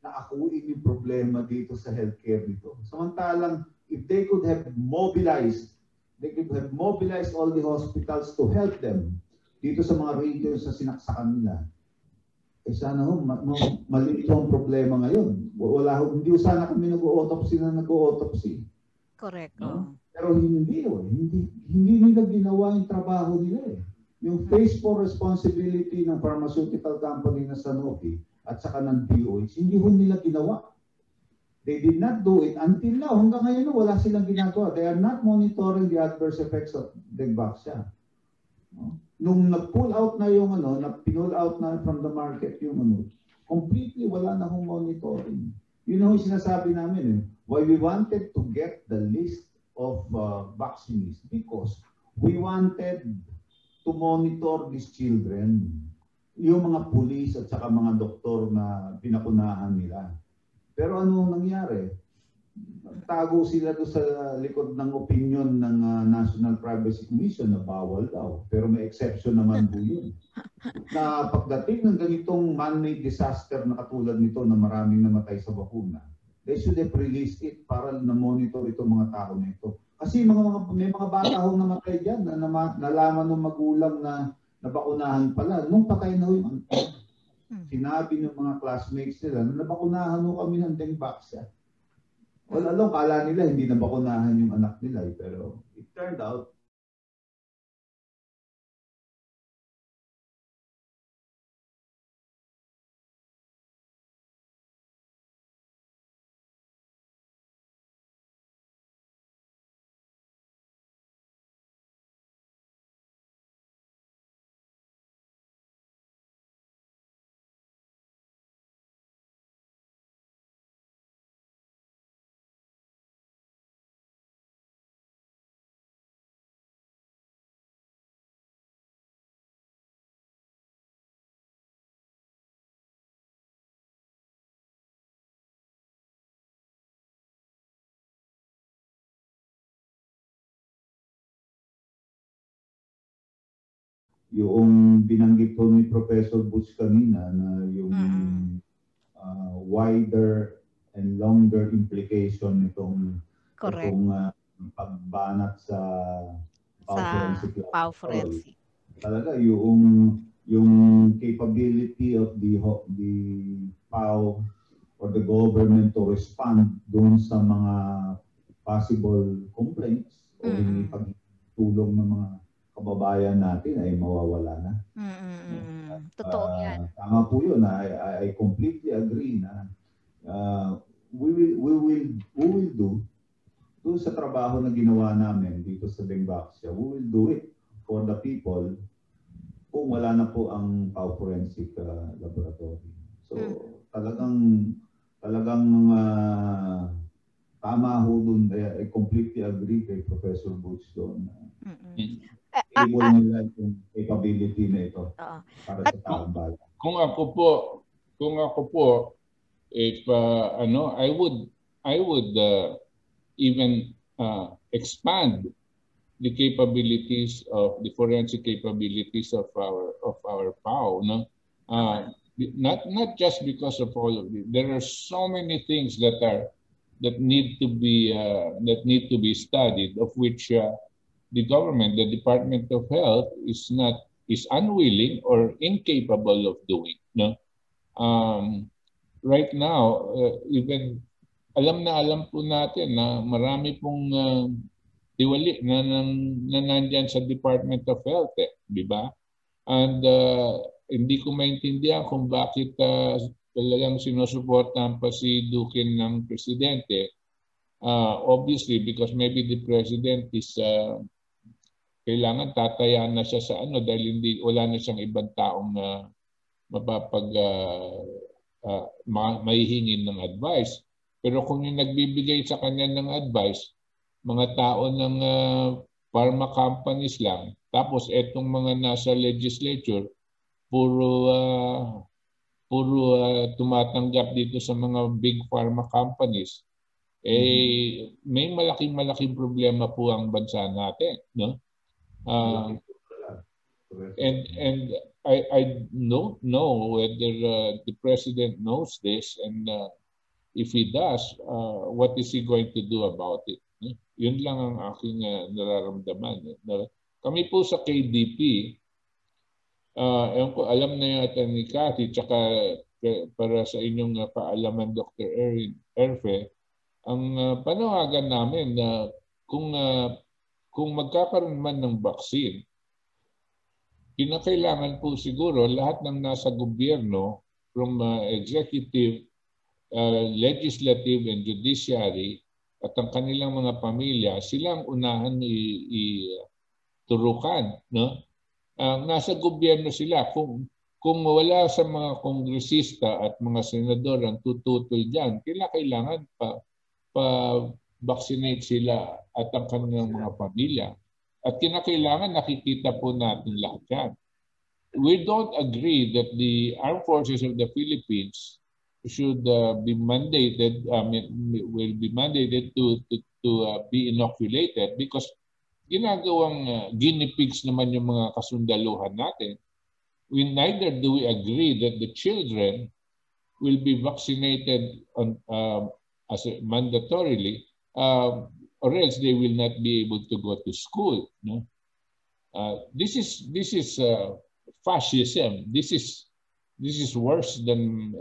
na akuin yung problema dito sa healthcare dito. Samantalang, if they could have mobilized all the hospitals to help them dito sa mga regions na sinaksakan nila, sana maliit ang problema ngayon. Hindi sana kami nag-autopsy. Correct. No? Pero hindi nila ginawa yung trabaho nila eh. Yung Phase 4 responsibility ng pharmaceutical company na Sanofi at saka ng DOH, hindi nila ginawa. They did not do it until now. Hanggang ngayon wala silang ginagawa. They are not monitoring the adverse effects of Dengvaxia. No? Nung nag-pull out na yung na-pull out na from the market yung completely wala na monitoring. Yun yung sinasabi namin why we wanted to get the list of vaccinists because we wanted to monitor these children, yung mga pulis at saka mga doktor na pinakunahan nila. Pero ano nangyari? Tago sila doon sa likod ng opinion ng National Privacy Commission na bawal daw. Pero may exception naman po yun. Na pagdating ng ganitong man-made disaster na katulad nito na maraming namatay sa bakuna, they should have released it para na-monitor itong mga tao na ito. Kasi may mga bata namatay dyan na nalaman ng magulang na nabakunahan pala. Nung patay na yung sinabi ng mga classmates nila na nabakunahan kami ng Dengvaxia. All along, kala nila hindi nabakunahan yung anak nila. Pero it turned out, yung binanggit po ni Professor Butch kanina na yung wider and longer implication nitong Correct. pagbanat sa forensic Pau laboratory. forensic. Talaga yung capability of the PAO or the government to respond doon sa mga possible complaints o hindi pagtulong ng mga kababayan natin ay mawawala na. Totoo yan. Tama po yun. I completely agree na we will do sa trabaho na ginawa namin dito sa Bengbaksia, we will do it for the people kung wala na po ang PAO forensic laboratory. So talagang tama ho dun. I completely agree kay Professor Butch doon. Able nila yung capability na ito para sa taong bayan. Kung ako po, if I would even expand the capabilities of the forensic capabilities of our PAO, no? Not just because of all of it. There are so many things that need to be studied, of which the government, the Department of Health, is unwilling or incapable of doing. No, right now, even alam po natin na marami pong diwali na nandyan sa Department of Health, di ba? And hindi ko maintindihan kung bakit talagang sinusuportahan pa si Duque ng presidente. Obviously, because maybe the president is kailangan tatayan na siya sa dahil wala na siyang ibang taong mahihingin ng advice. Pero kung yung nagbibigay sa kanya ng advice, mga tao ng pharma companies lang, tapos etong mga nasa legislature, puro tumatanggap dito sa mga big pharma companies, may malaking problema po ang bansa natin, no? And I don't know whether the president knows this, and if he does, what is he going to do about it? Yun lang ang aking nararamdaman. Kami po sa KDP, alam na yata ni Cathy, tsaka para sa inyong kaalaman, Dr. Erfe, ang panawagan namin na kung magkakaroon man ng vaccine, kinakailangan po siguro lahat ng nasa gobyerno, from executive, legislative, and judiciary, at ang kanilang mga pamilya, silang unahan turukan, no? Nasa gobyerno sila. Kung wala sa mga kongresista at mga senador ang tututol diyan, kailangan pa-vaccinate sila at ang kanilang mga pamilya. At kinakailangan nakikita po natin lahat yan. We don't agree that the Armed Forces of the Philippines should be mandated, will be mandated to be inoculated, because ginagawang guinea pigs naman yung mga kasundaluhan natin. Neither do we agree that the children will be vaccinated mandatorily, or else they will not be able to go to school. No? This is fascism. This is worse than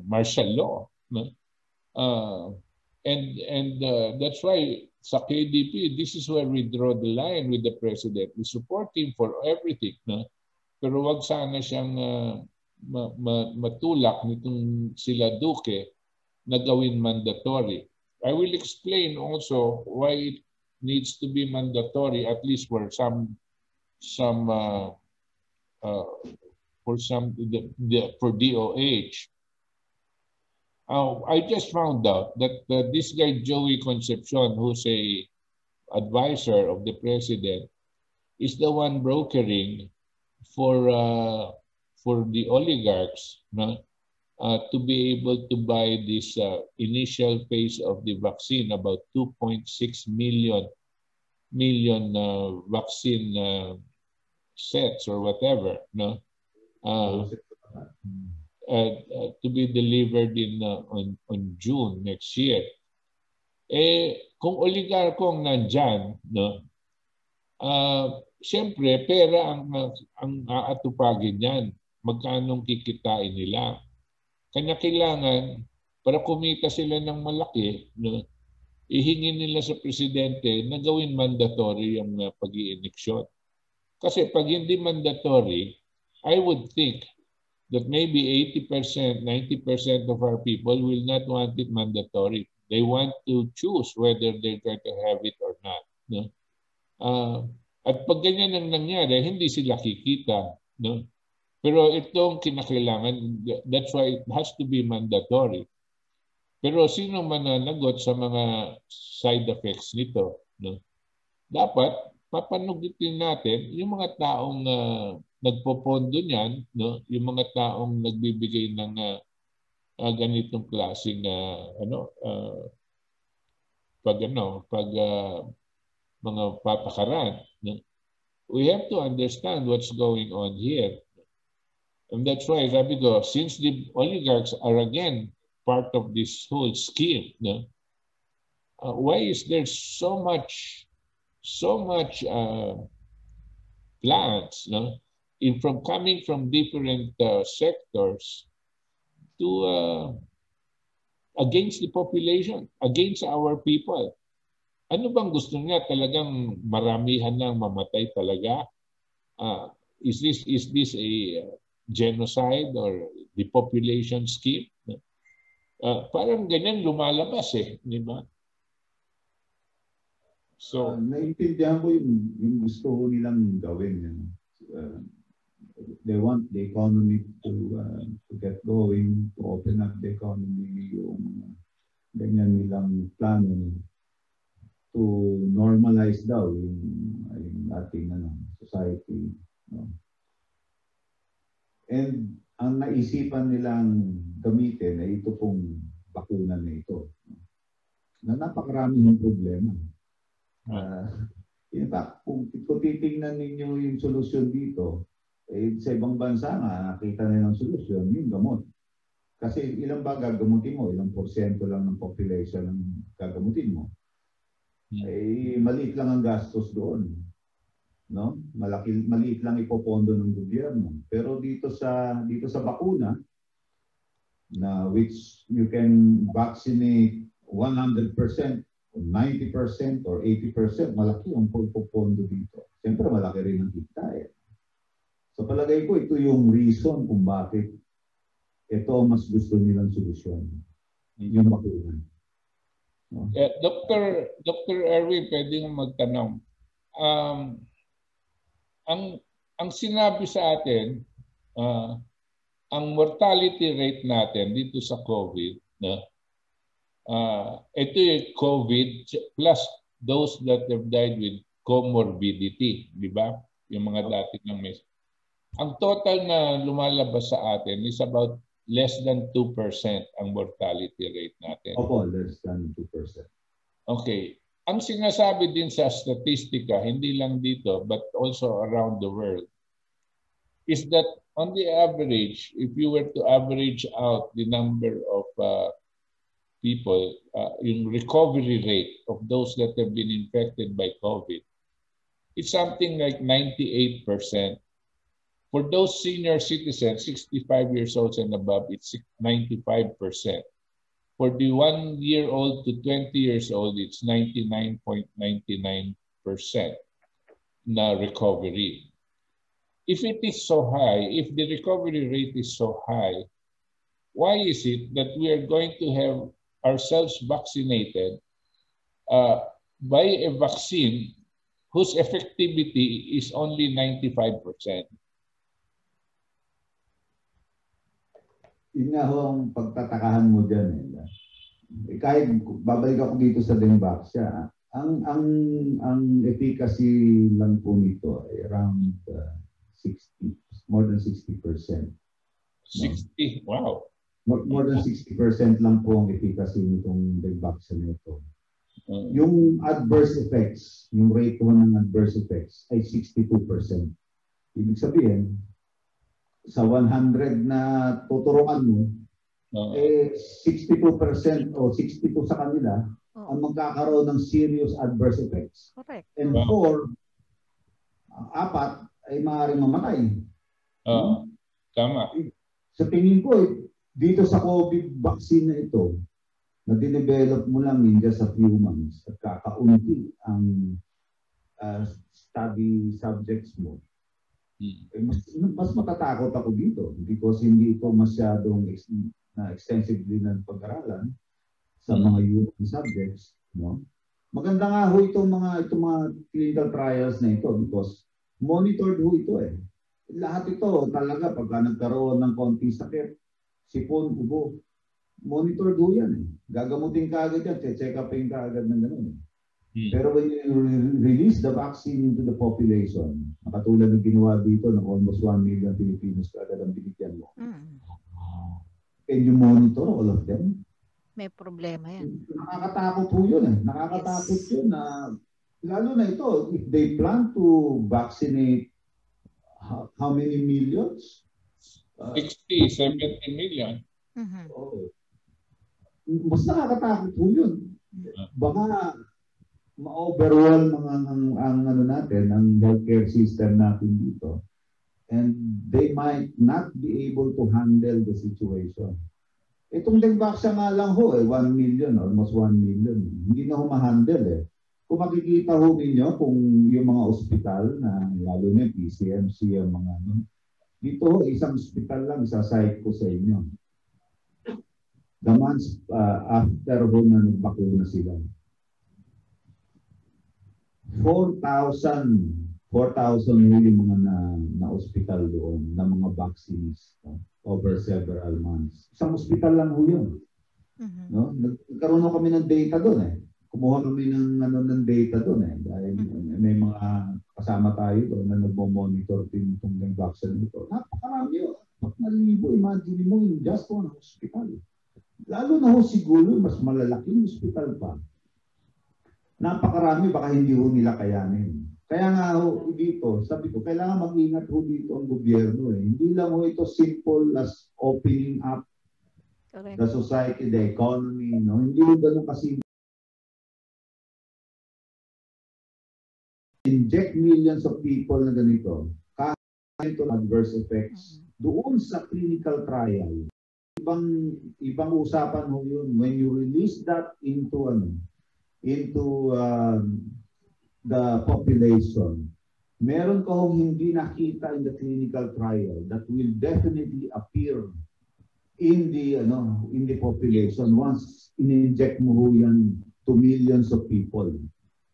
martial law. No? And that's why sa KDP, this is where we draw the line with the president. We support him for everything. No? Pero wag sana siyang matulak nitong sila Duque na gawin mandatory. I will explain also why it needs to be mandatory, at least for for DOH. I just found out that this guy Joey Concepcion, who's a advisor of the president, is the one brokering for the oligarchs, no? To be able to buy this initial phase of the vaccine, about 2.6 million million vaccine sets or whatever, no? To be delivered on June next year. Kung oligarkong nandyan, no? Siyempre, pera ang aatupagin yan. Magkanong kikitain nila. Kanya kailangan, para kumita sila ng malaki, no? Ihingi nila sa presidente na gawin mandatory ang pag-i-eleksyon. Kasi pag hindi mandatory, I would think that maybe 80%, 90% of our people will not want it mandatory. They want to choose whether they're going to have it or not. No? At pag ganyan ang nangyari, hindi sila kikita. No? Pero itong kinakailangan, that's why it has to be mandatory. Pero sino mananagot sa mga side effects nito? No? Dapat papanugitin natin yung mga taong nagpopondo niyan, no? Yung mga taong nagbibigay ng ganitong klaseng mga patakaran. No? We have to understand what's going on here. And that's why, sabi ko, since the oligarchs are again part of this whole scheme, no? Why is there so much plans, no? Coming from different sectors to against the population, against our people? Ano bang gusto niya? Talagang maramihan nang mamatay talaga? Is this a genocide or depopulation scheme? Parang ganyan lumalabas di ba? So, naiintindihan ko yung gusto nilang gawin. They want the economy to get going, to open up the economy, yung ganyan nilang plano to normalize daw yung ating society. No? And ang naisipan nilang gamitin ay ito pong bakuna na ito. Na napakarami ng problema. In fact, kung titingnan ninyo yung solusyon dito, sa ibang bansa nga, nakita nilang solusyon, yung gamot. Kasi ilang ba gagamutin mo? Ilang porsyento lang ng population ang gagamutin mo? Maliit lang ang gastos doon. No? Maliit lang ipopondo ng gobyerno. Pero dito sa bakuna, na which you can vaccinate 100%, 90% or 80%, malaki ang pagpopondo dito. Siyempre, malaki rin ang kita So palagay ko, ito yung reason kung bakit ito mas gusto nilang solusyon. Yung bakuna. No? Dr. Erwin, pwede nyo magtanong. Ang sinabi sa atin, ang mortality rate natin dito sa COVID, ito yung COVID plus those that have died with comorbidity, di ba? Yung mga dati ng mes. Ang total na lumalabas sa atin is about less than 2% ang mortality rate natin. Opo, less than 2%. Okay. Ang sinasabi din sa statistika, hindi lang dito, but also around the world, is that on the average, if you were to average out the number of people, yung recovery rate of those that have been infected by COVID, it's something like 98%. For those senior citizens, 65 years old and above, it's 95%. For the 1-year-old to 20 years old, it's 99.99% na recovery. If it is so high, if the recovery rate is so high, why is it that we are going to have ourselves vaccinated by a vaccine whose effectivity is only 95%? Yun nga ho ang pagtatakahan mo dyan. Kahit babalik ako dito sa Dengvaxia, ang efficacy lang po nito ay around 60, more than 60%. 60? Wow. More than 60% lang po ang efficacy nitong Dengvaxia nito. Yung adverse effects, yung rate ng adverse effects ay 62%. Ibig sabihin, sa 100 na tuturuan mo, 62% o 62 sa kanila ang magkakaroon ng serious adverse effects. Correct. And 4 ay maaaring mamatay. Tama. Sa tingin ko, dito sa COVID vaccine na ito, na dinevelop mo lang in just a few months at kakaunti ang study subjects mo, mas matatakot ako dito because hindi ito masyadong extensively na pag-aralan sa mga human subjects, no? Maganda nga ho itong mga clinical trials na ito because monitored ho ito eh. Lahat ito talaga pagka nagkaroon ng konting sakit, sipon, ubo, monitored ho yan eh. Gagamutin ka agad yan, check upin ka agad ng gano'n eh. Pero when you release the vaccine into the population, nakatulad ng ginawa dito ng almost 1 million Filipinos agad ang binigyan mo. Can you monitor all of them? May problema yan. Nakakatakot po yun eh. Nakakatakot yun na, lalo na ito, if they plan to vaccinate how many millions? 60, 70 million. Mas nakakatakot po yun. Baka ma-overwhelm ang natin, ang healthcare system natin dito. And they might not be able to handle the situation. Itong Dengvaxia nga lang ho, 1 million, almost 1 million. Hindi na ho ma-handle eh. Kung makikita ho ninyo kung yung mga ospital na lalo na PCMC, ang mga dito ho, isang ospital lang, isa-site ko sa inyo. The months after ho na nagbakuna sila. 4,000 yung mga na ospital doon, na mga vaccines over several months. Isang ospital lang ho yun. No? Nagkaroon kami ng data doon eh. Kumuha kami ng data doon eh. Dahil may mga kasama tayo doon na nagmo-monitor itong vaccine nito. Napakarami yun. 4,000, imagine mo in just one hospital. Lalo na ho siguro, mas malalaking hospital pa. Napakarami, baka hindi ho nila kayanin. Kaya nga ho dito, sabi ko, kailangan mag-ingat ho dito ang gobyerno eh. Hindi lang ho ito simple as opening up the society, the economy, no? Hindi ho ganun kasi inject millions of people na ganito, kahit ito adverse effects, doon sa clinical trial. Ibang usapan ho yun. When you release that into the population, meron ka hong hindi nakita in the clinical trial that will definitely appear in the population once in-inject mo ho yan to millions of people.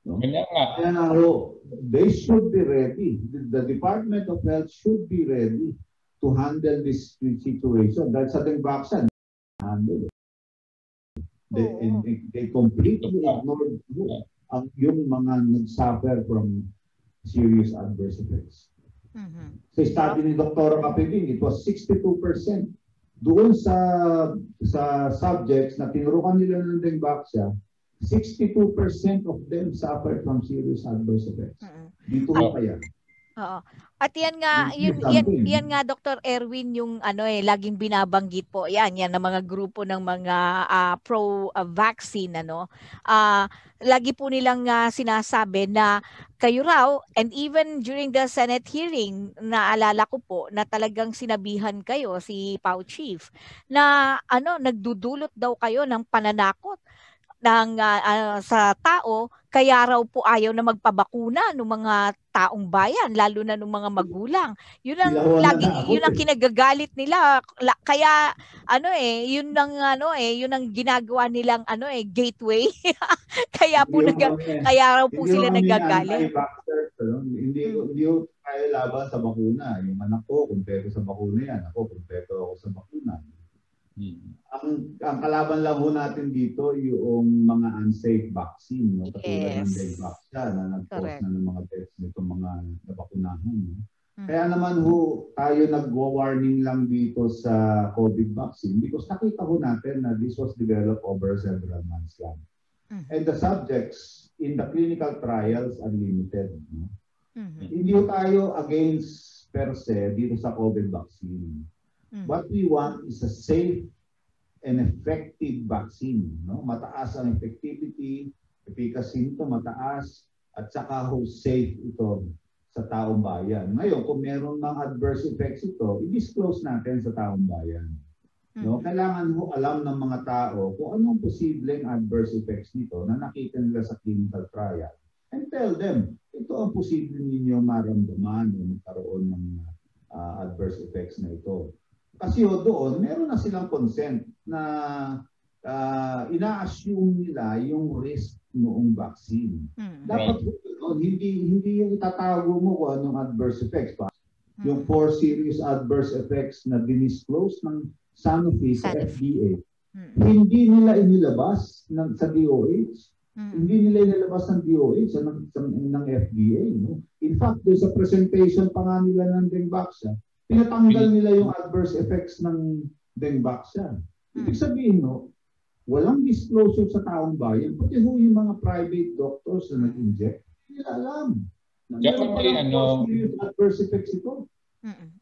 No? Kaya nga ho, they should be ready. The Department of Health should be ready to handle this situation. Dahil sa Dengvaxia, handle it. They completely ignored yung mga nag-suffer from serious adverse effects. Sa study ni Dr. Kapibing, it was 62%. Doon sa subjects na tinurukan nila ng Dengvaxia, 62% of them suffered from serious adverse effects. Dito kaya. Oo. At yan nga, yan nga Dr. Erwin yung laging binabanggit po. Yan ang mga grupo ng mga pro-vaccine lagi po nilang sinasabi na kayo raw, and even during the Senate hearing, naalala ko po na talagang sinabihan kayo si Pau Chief na nagdudulot daw kayo ng pananakot sa tao, kaya raw po ayaw na magpabakuna ng mga taong bayan, lalo na ng mga magulang. Yun ang kinagagalit nila. Kaya yun ang ginagawa nilang gateway. Kaya raw po sila nagagalit. Hindi ko kaya laban sa bakuna. Yung anak ko, kumpleto sa bakuna yan. Ako, kumpleto ako sa bakuna. Ang kalaban lang ho natin dito yung mga unsafe vaccine, no? Katulad ng Dengvaxia na nag-cause na ng mga deaths nito mga nabakunahan. No? Kaya naman ho tayo nag-warning lang dito sa COVID vaccine because nakita ho natin na this was developed over several months lang. And the subjects in the clinical trials are limited. No? Hindi tayo against per se dito sa COVID vaccine. What we want is a safe and effective vaccine. No? Mataas ang effectivity, efficacy nito mataas, at saka safe ito sa taong bayan. Ngayon, kung meron mga adverse effects ito, i-disclose natin sa taong bayan. No? Kailangan mo alam ng mga tao kung anong posibleng adverse effects nito na nakita nila sa clinical trial. And tell them, ito ang posible ninyo maramdaman o magkaroon ng adverse effects na ito. Kasi doon, meron na silang consent na ina-assume nila yung risk noong vaccine. Dapat hindi yung itatago mo kung anong adverse effects pa. Yung 4 serious adverse effects na dinisclose ng Sanofi sa FDA, hindi nila inilabas sa DOH. Hindi nila inilabas ng DOH ng FDA. No? In fact, doon sa presentation pa nga nila ng Dengvaxia, pinatanggal nila yung adverse effects ng Dengvaxia. Ibig sabihin, no, walang disclosure sa taong bayan. Pati yung mga private doctors na nag-inject, hindi nila alam. Meron palang adverse effects ito.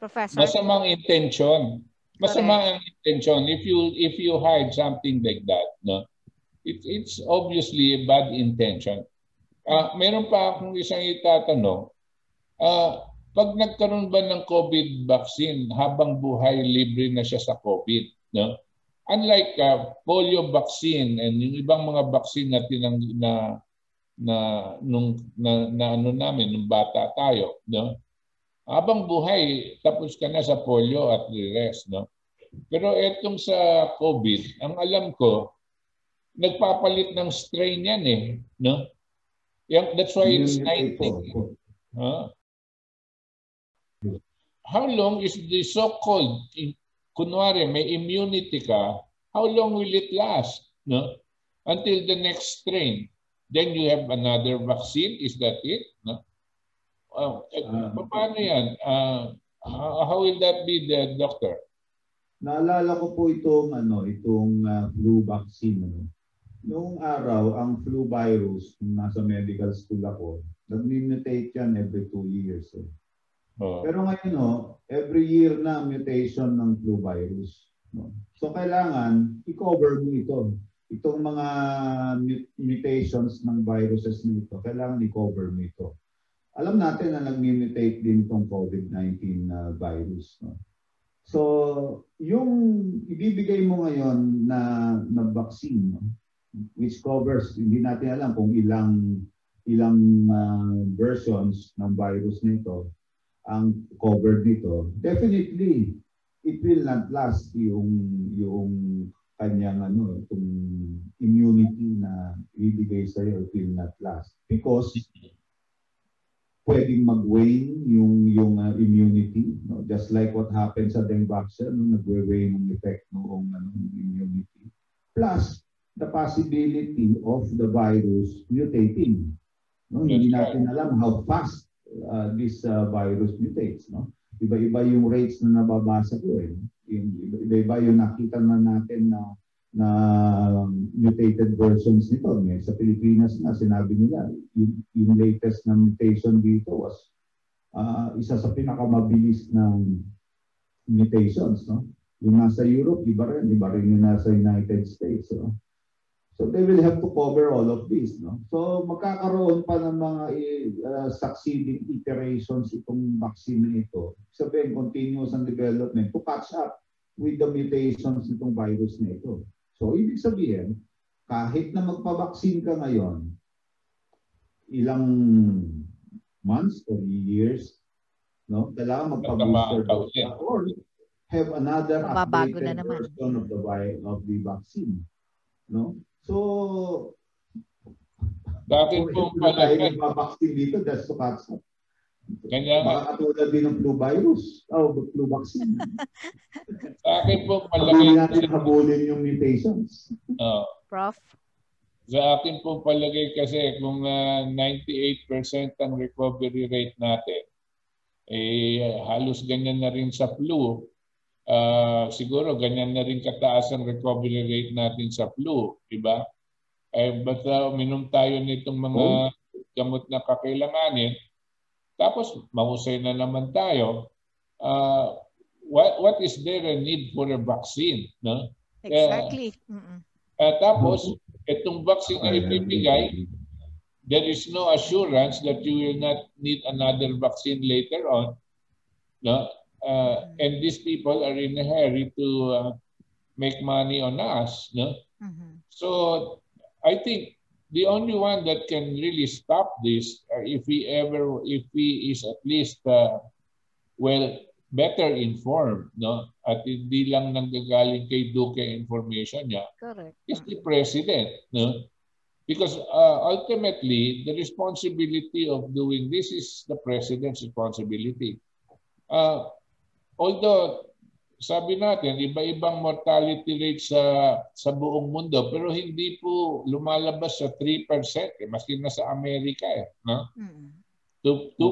Professor? Masamang intention. Masamang intention. If you hide something like that, no, it's obviously a bad intention. Meron pa akong isang itatanong. Pag nagkaroon ba ng COVID vaccine, habang buhay libre na siya sa COVID, no? Unlike polio vaccine and yung ibang mga vaccine na ano namin nung bata tayo, no? Habang buhay, tapos ka na sa polio at the rest, no? Pero etong sa COVID, ang alam ko, nagpapalit ng strain yan eh, no? That's why it's 90. How long is the so-called, kunwari may immunity ka, how long will it last, no? Until the next strain. Then you have another vaccine, is that it? No? Paano yan? How will that be, the doctor? Naalala ko po itong flu vaccine. Noong araw, ang flu virus, nasa medical school ako, nag-mutate yan every 2 years. Pero ngayon, every year na mutation ng flu virus. So kailangan i-cover mo ito. Itong mga mutations ng viruses nito, kailangan i-cover mo ito. Alam natin na nag-mutate din itong COVID-19 virus. No? So, yung ibibigay mo ngayon na vaccine, no? Which covers, hindi natin alam kung ilang versions ng virus nito ang covered nito. Definitely, it will not last yung kanyang itong immunity na ibibigay sa iyo, it will not last. Because pwedeng mag-wane yung immunity, no? Just like what happened sa Dengvaxia, no? Nag-wane yung effect noong immunity. Plus, the possibility of the virus mutating. No? Hindi natin alam how fast this virus mutates. No? Iba-iba yung rates na nababasa ko. Iba-iba yung nakita na natin na mutated versions nito. Sa Pilipinas na sinabi nila, yung latest na mutation dito was isa sa pinakamabilis ng mutations. No? Yung nasa Europe, iba rin yung nasa United States. No? So they will have to cover all of this. No? So magkakaroon pa ng mga succeeding iterations itong vaccine na ito. Sabihin, continuous ang development to catch up with the mutations nitong virus na ito. So, ibig sabihin, kahit na magpa-vaccine ka ngayon, ilang months or years, no? Kailangan magpa-booster dose or have another updated version of the vaccine. No? So, bakit po tayo magpa-vaccine dito, that's to catch up. Baka katulad din ng flu virus o flu vaccine. Sa akin po palagay natin habulin yung mutations. Prof? Sa akin po palagay kasi kung 98% ang recovery rate natin, halos ganyan na rin sa flu. Siguro ganyan na rin kataas ang recovery rate natin sa flu, diba? basta uminom tayo nitong mga gamot na kakailanganin, tapos mahusay na naman tayo. What is there a need for a vaccine? No? Exactly. Tapos, itong vaccine na ibibigay, there is no assurance that you will not need another vaccine later on. No? And these people are in a hurry to make money on us. No? So, I think the only one that can really stop this, if he is at least better informed, no, at hindi lang nanggagaling kay Duque information niya, correct, is the president, no, because ultimately the responsibility of doing this is the president's responsibility. Although sabi natin, iba-ibang mortality rate sa buong mundo, pero hindi po lumalabas sa 3%, maski na sa Amerika. No? 2%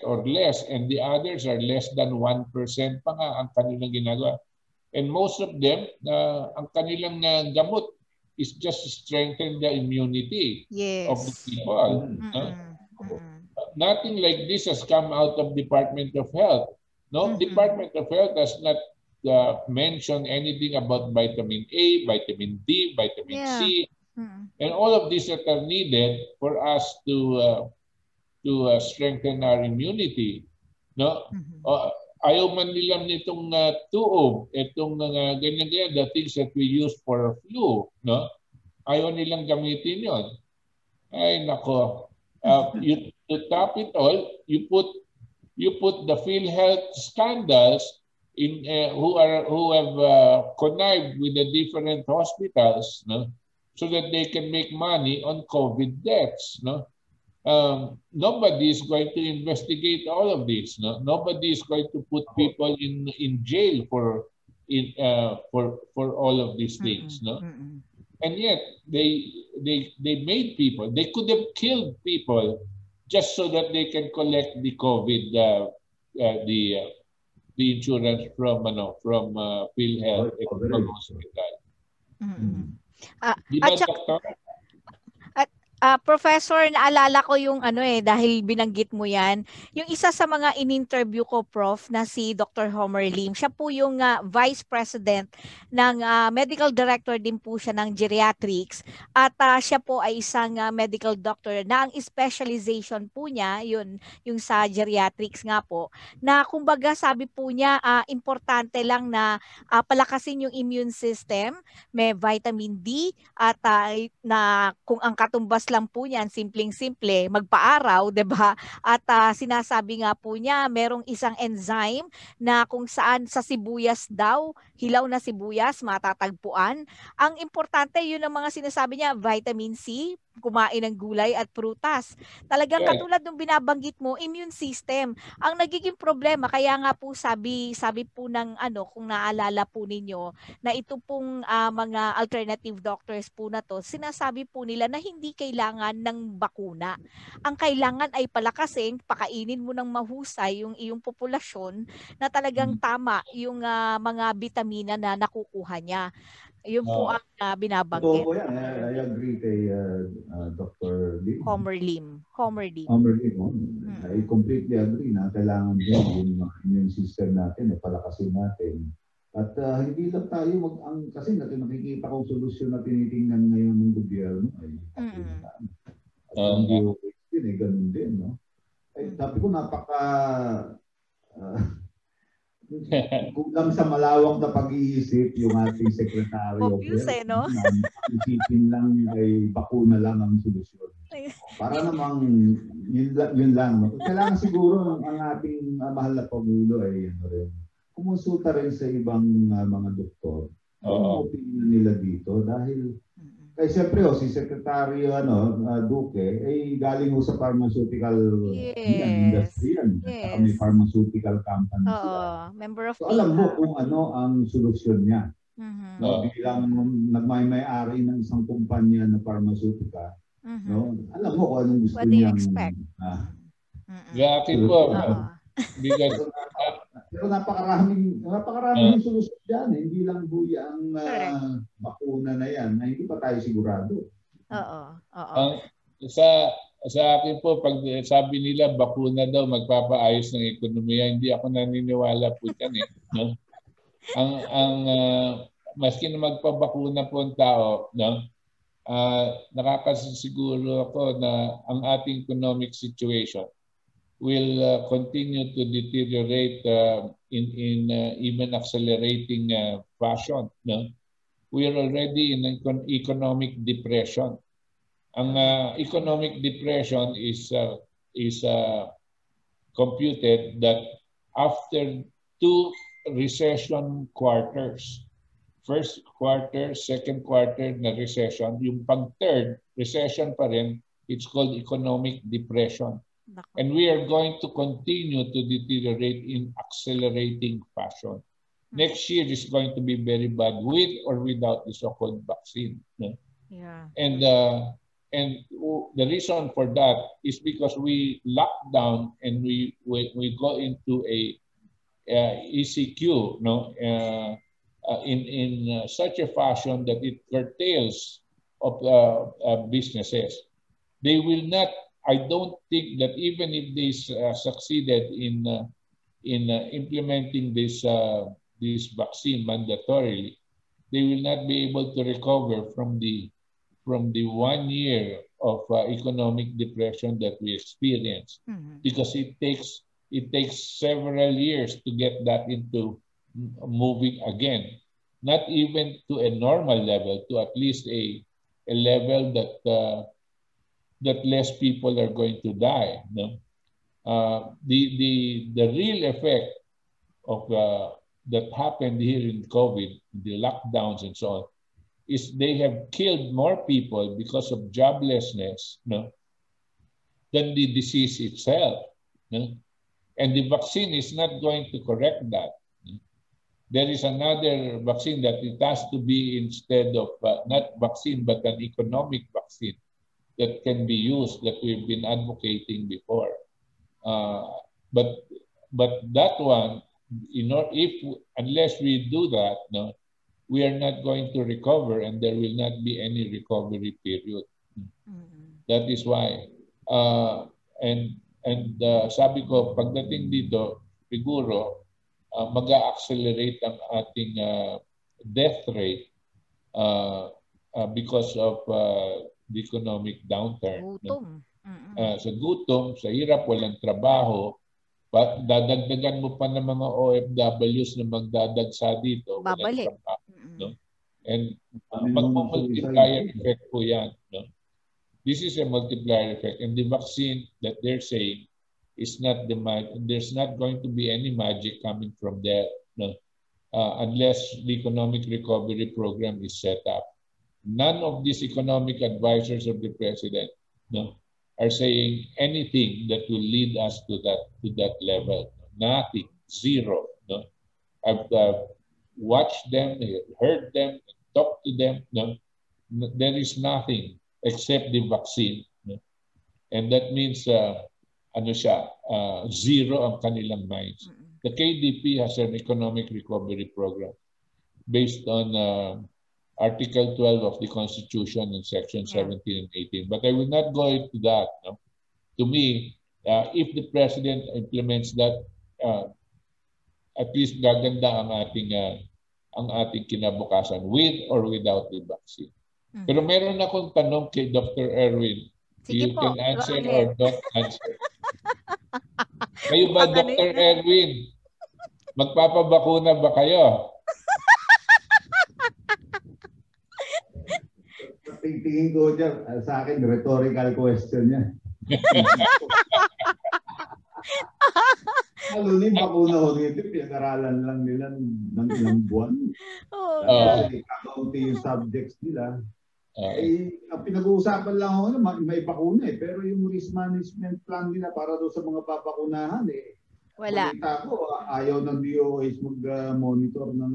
or less, and the others are less than 1% pa nga ang kanilang ginagawa. And most of them, ang kanilang gamot is just to strengthen the immunity of the people. No? Nothing like this has come out of Department of Health. No, Department of Health does not mention anything about vitamin A, vitamin D, vitamin C, and all of these that are needed for us to strengthen our immunity. No, ayaw man nilang nitong tuog, itong ganyan-ganyan, the things that we use for flu. No, ayaw nilang gamitin yon. Ay nako, to top it all, you put the PhilHealth scandals in who have connived with the different hospitals, no, so that they can make money on COVID deaths. No, nobody is going to investigate all of this. No, nobody is going to put people in jail for all of these things. No, and yet they made people. They could have killed people just so that they can collect the COVID, the insurance from PhilHealth at from hospital. Diba, Doctor? Professor, naalala ko yung dahil binanggit mo yan, yung isa sa mga in-interview ko, Prof, na si Dr. Homer Lim, siya po yung Vice President ng Medical Director din po siya ng Geriatrics, at siya po ay isang medical doctor na ang specialization po niya, yung sa Geriatrics nga po, na kumbaga sabi po niya, importante lang na palakasin yung immune system, may vitamin D, at na kung ang katumbas lang po niyan, simpleng-simple, magpa-araw, 'di ba? At sinasabi nga po niya, merong isang enzyme na kung saan sa sibuyas daw, hilaw na sibuyas matatagpuan. Ang importante, yun ang mga sinasabi niya, vitamin C, kumain ng gulay at prutas. Talagang katulad ng binabanggit mo, immune system. Ang nagiging problema, kaya nga po sabi po ng kung naalala po ninyo, na ito pong mga alternative doctors po na to, sinasabi po nila na hindi kailangan ng bakuna. Ang kailangan ay palakasin, pakainin mo ng mahusay yung iyong populasyon na talagang tama yung mga vitamina na nakukuha niya. Yun po ang binabanggit. So, I agree kay Dr. Lim. Homer Lim. I completely agree na kailangan din yung immune system natin, palakasin natin. At hindi lang tayo kasi natin nakikita kong solusyon na tinitingnan ngayon ng gobyerno ay ganun din, no? Ay, sabi ko kulang sa malawak na pag-iisip yung ating Secretary of Health. No? Isipin lang ay bakuna lang ang solusyon. Para namang yun lang. No? Kailangan siguro ang ating mahal na Pangulo ay kumonsulta rin sa ibang mga doktor. Ano opinion nila dito? Dahil siyempre si Secretary Duque ay galing sa pharmaceutical industry yan. May pharmaceutical company sila. Member of alam mo kung ano ang solusyon niya. Bilang nagmay-ari ng isang kumpanya na pharmaceutical, alam mo kung anong gusto niyang Yakin po. Pero napakaraming solusyon dyan. Hindi lang buya ang bakuna na yan na hindi pa tayo sigurado. Oo. Oo. Sa akin po, pag sabi nila bakuna daw magpapaayos ng ekonomiya, hindi ako naniniwala po dyan eh. No? Maski na magpabakuna po ang tao, no? Nakakasiguro ako na ang ating economic situation will continue to deteriorate in even accelerating fashion. No? We are already in an economic depression. Ang economic depression is computed that after 2 recession quarters, first quarter, second quarter na recession, yung pag-third recession pa rin, it's called economic depression. And we are going to continue to deteriorate in accelerating fashion. Next year is going to be very bad with or without the so-called vaccine. No? Yeah. And the reason for that is because we lock down and we go into a ECQ, no, in such a fashion that it curtails of businesses. They will not. I don't think that even if they succeeded in implementing this vaccine mandatorily, they will not be able to recover from the 1 year of economic depression that we experienced, because it takes several years to get that into moving again, not even to a normal level, to at least a level that less people are going to die. No? The real effect of that happened here in COVID, the lockdowns and so on, is they have killed more people because of joblessness, no, than the disease itself. No? And the vaccine is not going to correct that. There is another vaccine that it has to be instead of, not vaccine, but an economic vaccine that can be used, that we've been advocating before. But that one, unless we do that, no, we are not going to recover, and there will not be any recovery period. That is why. Sabi ko, pagdating dito, siguro, mag-accelerate ang ating death rate because of the economic downturn. Gutom. Sa gutom, sa hirap, walang trabaho, dadagdagan mo pa ng mga OFWs na magdadagsa dito. Babalik. No? And mag-multiplier effect po yan. No? This is a multiplier effect. And the vaccine that they're saying is not there's not going to be any magic coming from there, no? Unless the economic recovery program is set up. None of these economic advisors of the president, no, are saying anything that will lead us to that level. Nothing, zero. No, I've watched them, heard them, talked to them. No, there is nothing except the vaccine. No? And that means zero ang kanilang minds. The KDP has an economic recovery program based on Article 12 of the Constitution and Section 17 and 18. But I will not go into that. No? To me, if the President implements that, at least gaganda ang ating kinabukasan with or without the vaccine. Pero meron akong tanong kay Dr. Erwin. Sige You po, can answer go or ahead. don't answer. Kayo ba, Dr. Erwin, magpapabakuna ba kayo? Tingin ko dyan, sa akin, rhetorical question yan. Lalo na yung bakuna ko dito, pinag-aralan lang nila ng ilang buwan. Kasi kakaunti yung subjects nila. Ang pinag-uusapan lang ako na may bakuna pero yung risk management plan nila para doon sa mga papakunahan wala. Balita ko, ayaw ng DOH mag-monitor ng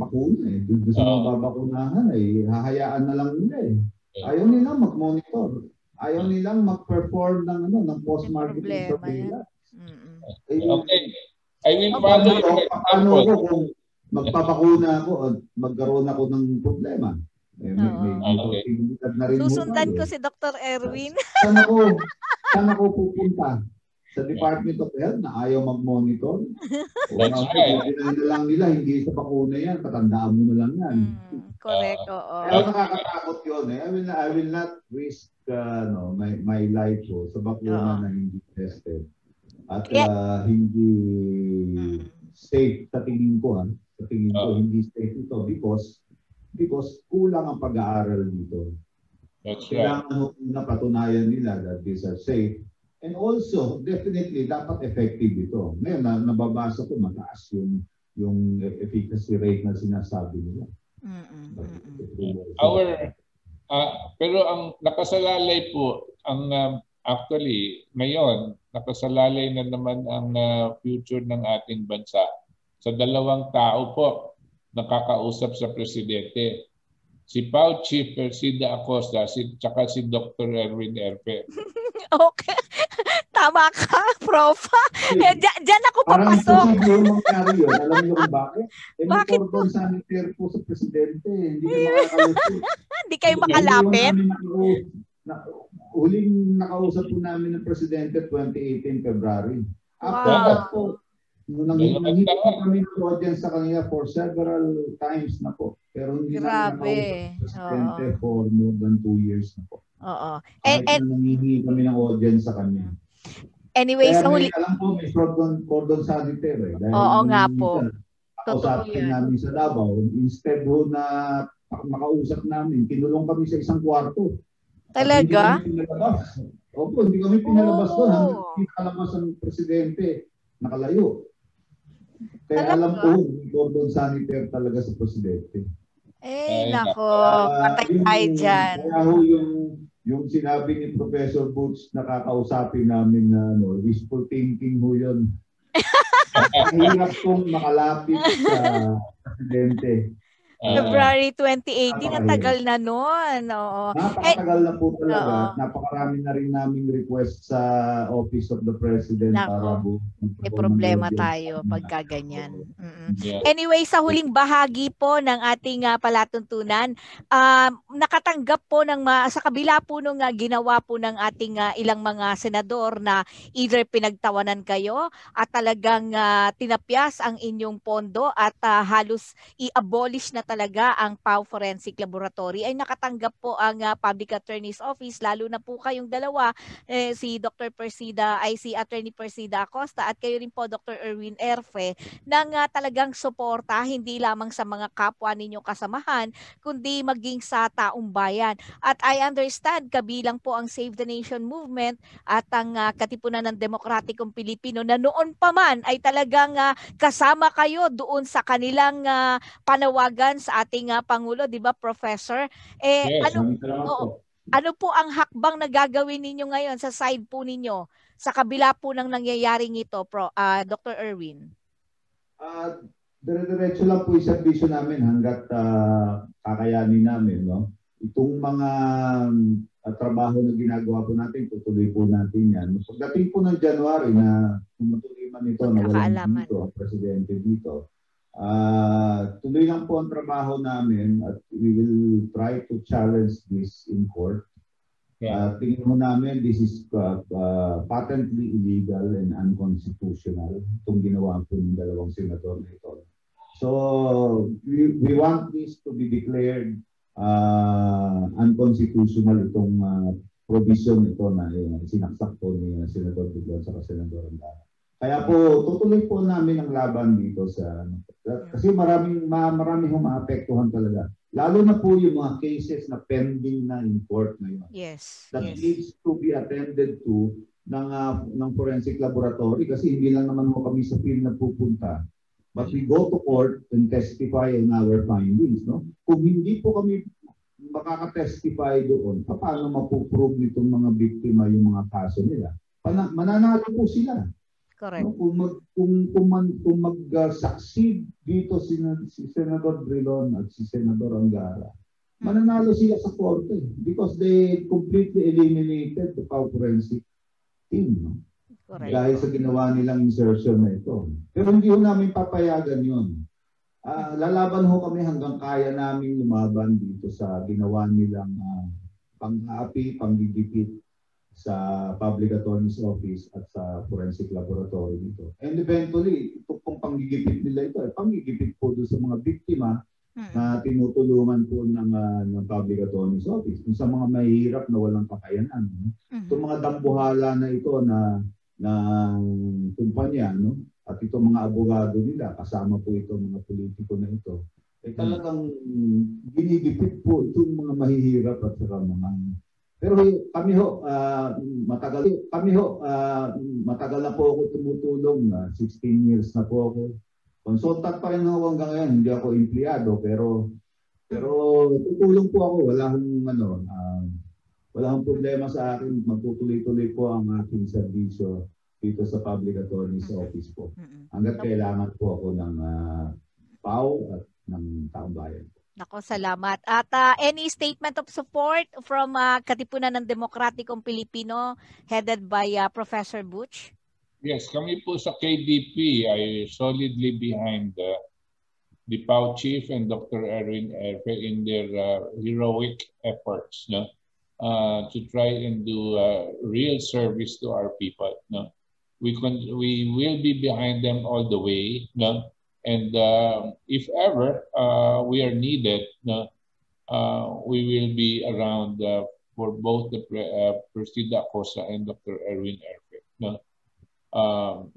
bakuna doon sa mga papakunahan hahayaan na lang nila Ayaw nilang mag-monitor. Ayaw nilang mag-perform ng post-marketing surveillance. Okay. I will follow your Paano ko kung magpapakuna ako o magkaroon ako ng problema? May posibilidad na rin. Susundan ko si Dr. Erwin. Saan ako pupunta? Sa Department of Health na ayaw mag-monitor? That's right. Na lang nila, hindi sa bakuna yan, patandaan mo na lang yan. Correct, oo. Kaya nakakatakot yun eh. I will not risk my life sa bakuna na hindi tested. At hindi safe sa tingin ko. Sa tingin ko, hindi safe ito because kulang ang pag-aaral dito. That's right. Kailangan na patunayan nila that these are safe. And also, definitely, dapat effective ito. Ngayon, nababasa ko mataas yung efficacy rate na sinasabi nila. Pero ang nakasalalay po, actually, ngayon, nakasalalay na naman ang future ng ating bansa sa dalawang tao po nakakausap sa presidente. Si Fauci Persida Acosta, tsaka si Dr. Erwin Erpe. Okay. Tama ka, Prof. Diyan ako papasok. Parang imposible yung mangyari yun. Alam niyo kung bakit? May cordon sanitaire po sa presidente. Hindi kayo makakalapit. Hindi kayo makalapit? Huling nakausap po namin ng presidente 2018 February. After that po, nanghihingi kami ng audience sa kanila for several times na po. Pero hindi na nakausap ng presidente for more than 2 years na po. Oo. And nanghihingi kami ng audience sa kanya. Anyway, sa huli... Alam po, may cordon sanitaire. Oo nga po. Kausapin namin sa Davao. Instead ho na makausap namin, kinulong kami sa isang kwarto. Talaga? Opo, hindi kami pinalabas doon. Hanggang pinalabas ang presidente, nakalayo. Kaya alam ko, may cordon sanitaire talaga sa presidente. Nako, patay tayo dyan. Kaya ho yung sinabi ni Professor Boots na kakausapin namin na wishful thinking ho yun. Mahirap kong makalapit sa presidente. February 2018, ang tagal na noon. Napakatagal na po talaga. Napakarami na rin naming request sa Office of the President para may problema tayo pagka ganyan. Anyway, sa huling bahagi po ng ating palatuntunan, nakatanggap po sa kabila po nung ginawa po ng ating ilang mga senador na either pinagtawanan kayo at talagang tinapyas ang inyong pondo at halos i-abolish na talaga ang PAO Forensic Laboratory, ay nakatanggap po ang Public Attorney's Office, lalo na po kayong dalawa, si Dr. Persida, si Attorney Persida Acosta at kayo rin po Dr. Erwin Erpe, ng talagang suporta hindi lamang sa mga kapwa ninyong kasamahan, kundi maging sa taong bayan. At I understand, kabilang po ang Save the Nation Movement at ang Katipunan ng Demokratikong Pilipino na noon pa man ay talagang kasama kayo doon sa kanilang panawagan sa ating Pangulo, di ba, Professor? Yes. Ano po ang hakbang na gagawin ninyo ngayon sa side po ninyo sa kabila po ng nangyayaring ito, Dr. Erwin? Dire-diretso lang po isang vision namin hanggat kakayanin namin. Itong mga trabaho na ginagawa po natin, tutuloy po natin yan. Pagdating po ng January na matuloy man ito na walang dito, ang presidente dito, tuloy lang po ang trabaho namin at we will try to challenge this in court. Tingin mo namin this is patently illegal and unconstitutional itong ginawa po ng dalawang senador na ito. So we want this to be declared unconstitutional itong provision ito na sinaksak po ni Senador Bigla sa Senador Andara. Kaya po tutuloy po namin ang laban dito kasi marami maapektuhan talaga. Lalo na po yung mga cases na pending na in court ngayon. Yes. That needs to be attended to ng forensic laboratory kasi hindi lang naman kami sa field na pupunta. But we go to court and testify on our findings. Kung hindi po kami makaka-testify doon, paano mapuprove nitong mga biktima yung mga kaso nila? Mananalo po sila. Correct. Kung mag-succeed dito si Senador Drilon at si Senador Angara, mananalo sila sa korte because they completely eliminated the PAO forensic team. Correct. Dahil sa ginawa nilang insertion na ito. Pero hindi ho namin papayagan yun. Lalaban ho kami hanggang kaya namin lumaban dito sa ginawa nilang pang-aapi, panggigipit sa Public Attorney's Office at sa Forensic Laboratory dito. And eventually, ito pong panggigipit nila ito, panggigipit po doon sa mga biktima na tinutulungan po ng Public Attorney's Office. Kung sa mga mahihirap na walang kakayanan. Itong mga dambuhala na ito na kumpanya, no? At itong mga abogado nila, kasama po itong mga politiko na ito, ay talagang ginigipit po itong mga mahihirap at saka mga... Pero kami ho, matagal na po ako tumutulong, 16 years na po ako. Consultant pa rin ako hanggang ngayon, hindi ako empleyado, pero tutulong po ako, wala akong problema sa akin, magtutuloy-tuloy po ang aking serbisyo dito sa Public Attorney's Office po. Hanggat kailangan po ako ng PAO at ng taong bayan. Nako, salamat. At any statement of support from Katipunan ng Demokratikong Pilipino headed by Professor Butch? Yes, kami po sa KDP ay solidly behind the PAO Chief and Dr. Erwin Erfe in their heroic efforts, no? To try and do real service to our people. No? We will be behind them all the way. No? And if ever we are needed, no? We will be around for both the Presida Acosta and Dr. Erwin Erfe. No?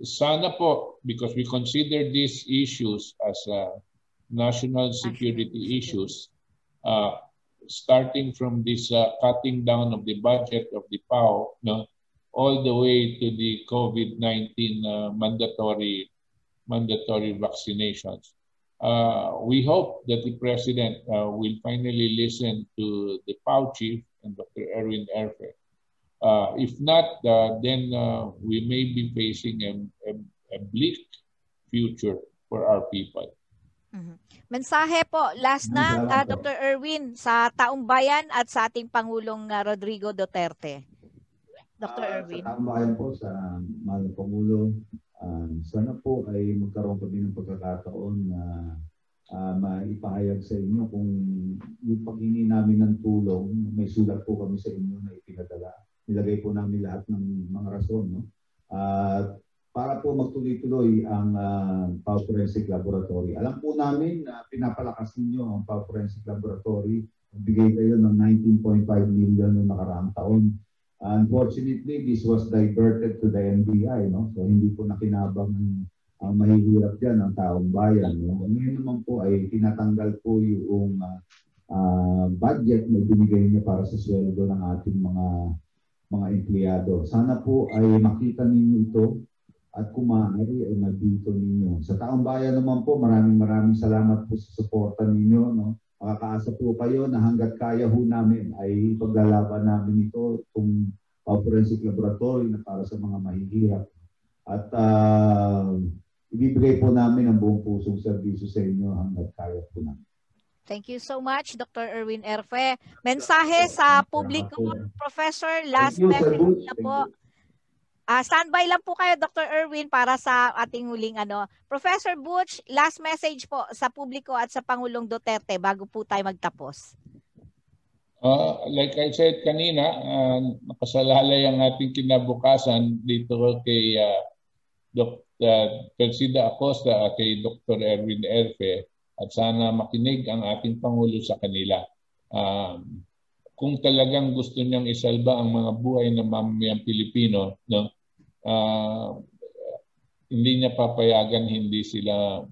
Sana po, because we consider these issues as national security issues, starting from this cutting down of the budget of the PAO, no, all the way to the COVID-19 mandatory vaccinations. We hope that the President will finally listen to the PAO Chief and Dr. Erwin Erfe. If not, then we may be facing a bleak future for our people. Mensahe po, last na, Dr. Erwin, sa taong bayan at sa ating Pangulong Rodrigo Duterte. Dr. Erwin. Sa taong bayan po, sa mahal na Pangulo, sana po ay magkaroon kami ng pagkakataon na maipahayag sa inyo kung yung paghingi namin ng tulong, may sulat po kami sa inyo na ipinadala. Nilagay po namin lahat ng mga rason, no? Para po magtuloy-tuloy ang PAO Forensic Laboratory. Alam po namin na pinapalakas ninyo ang PAO Forensic Laboratory. Bigay kayo ng 19.5 million noong nakaraang taon. Unfortunately, this was diverted to the NBI. No? So hindi po nakinabang ang mahihirap dyan ang taong bayan. No? Ngayon naman po ay tinatanggal po yung budget na binigay niya para sa sweldo ng ating mga empleyado. Sana po ay makita ninyo ito at kung maaari ay nandito ninyo. Sa taong bayan naman po, maraming salamat po sa suporta ninyo. No? Makakaasa po kayo na hanggat kaya ho namin ay paglalaban namin ito itong Forensic Laboratory na para sa mga mahihirap. At ibibigay po namin ang buong pusong serbisyo sa inyo hanggat kaya po namin. Thank you so much, Dr. Erwin Erfe. Mensahe sa publiko, Professor, last message na po. Standby lang po kayo, Dr. Erwin, para sa ating huling Professor Butch, last message po sa publiko at sa Pangulong Duterte bago po tayo magtapos. Like I said kanina, nakasalalay ang ating kinabukasan dito kay Dr. Persida Acosta at kay Dr. Erwin Erfe at sana makinig ang ating Pangulo sa kanila. Kung talagang gusto niyang isalba ang mga buhay ng mamamayang Pilipino, no? Hindi niya papayagan hindi sila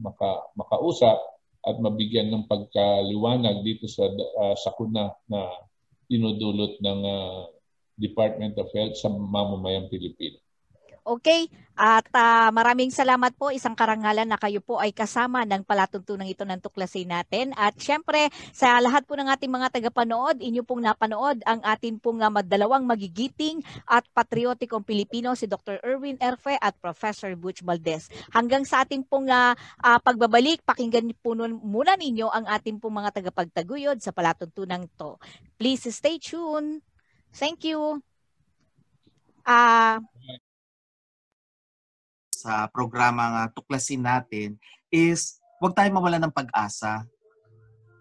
makausap at mabigyan ng pagkaliwanag dito sa sakuna na dinudulot ng Department of Health sa mamamayang Pilipino. Okay, at maraming salamat po. Isang karangalan na kayo po ay kasama ng palatuntunan ito ng tuklasin natin. At syempre, sa lahat po ng ating mga tagapanood, inyo pong napanood ang atin pong madalawang magigiting at patriotikong Pilipino, si Dr. Erwin Erfe at Professor Butch Valdez. Hanggang sa ating pong pagbabalik, pakinggan po muna ninyo ang ating pong mga tagapagtaguyod sa palatuntunan ito. Please stay tuned. Thank you. Sa programang tuklasin natin is huwag tayong mawala ng pag-asa.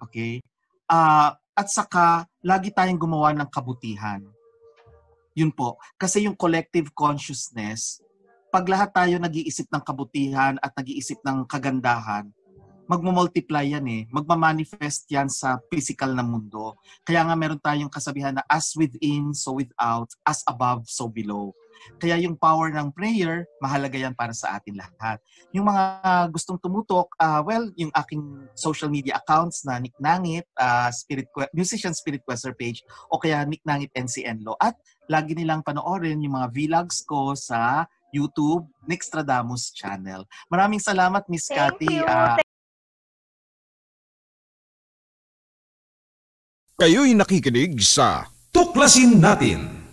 Okay? At saka, lagi tayong gumawa ng kabutihan. Yun po. Kasi yung collective consciousness, pag lahat tayo nag-iisip ng kabutihan at nag-iisip ng kagandahan, magmumultiply yan eh. Magmamanifest yan sa physical na mundo. Kaya nga meron tayong kasabihan na as within, so without, as above, so below. Kaya yung power ng prayer, mahalaga yan para sa atin lahat. Yung mga gustong tumutok, yung aking social media accounts na Nick Nangit, Musician Spirit Quester page, o kaya Nick Nangit NCNLO. At lagi nilang panoorin yung mga vlogs ko sa YouTube, Nixtradamus channel. Maraming salamat, Miss Cathy. Kayo'y nakikinig sa Tuklasin Natin.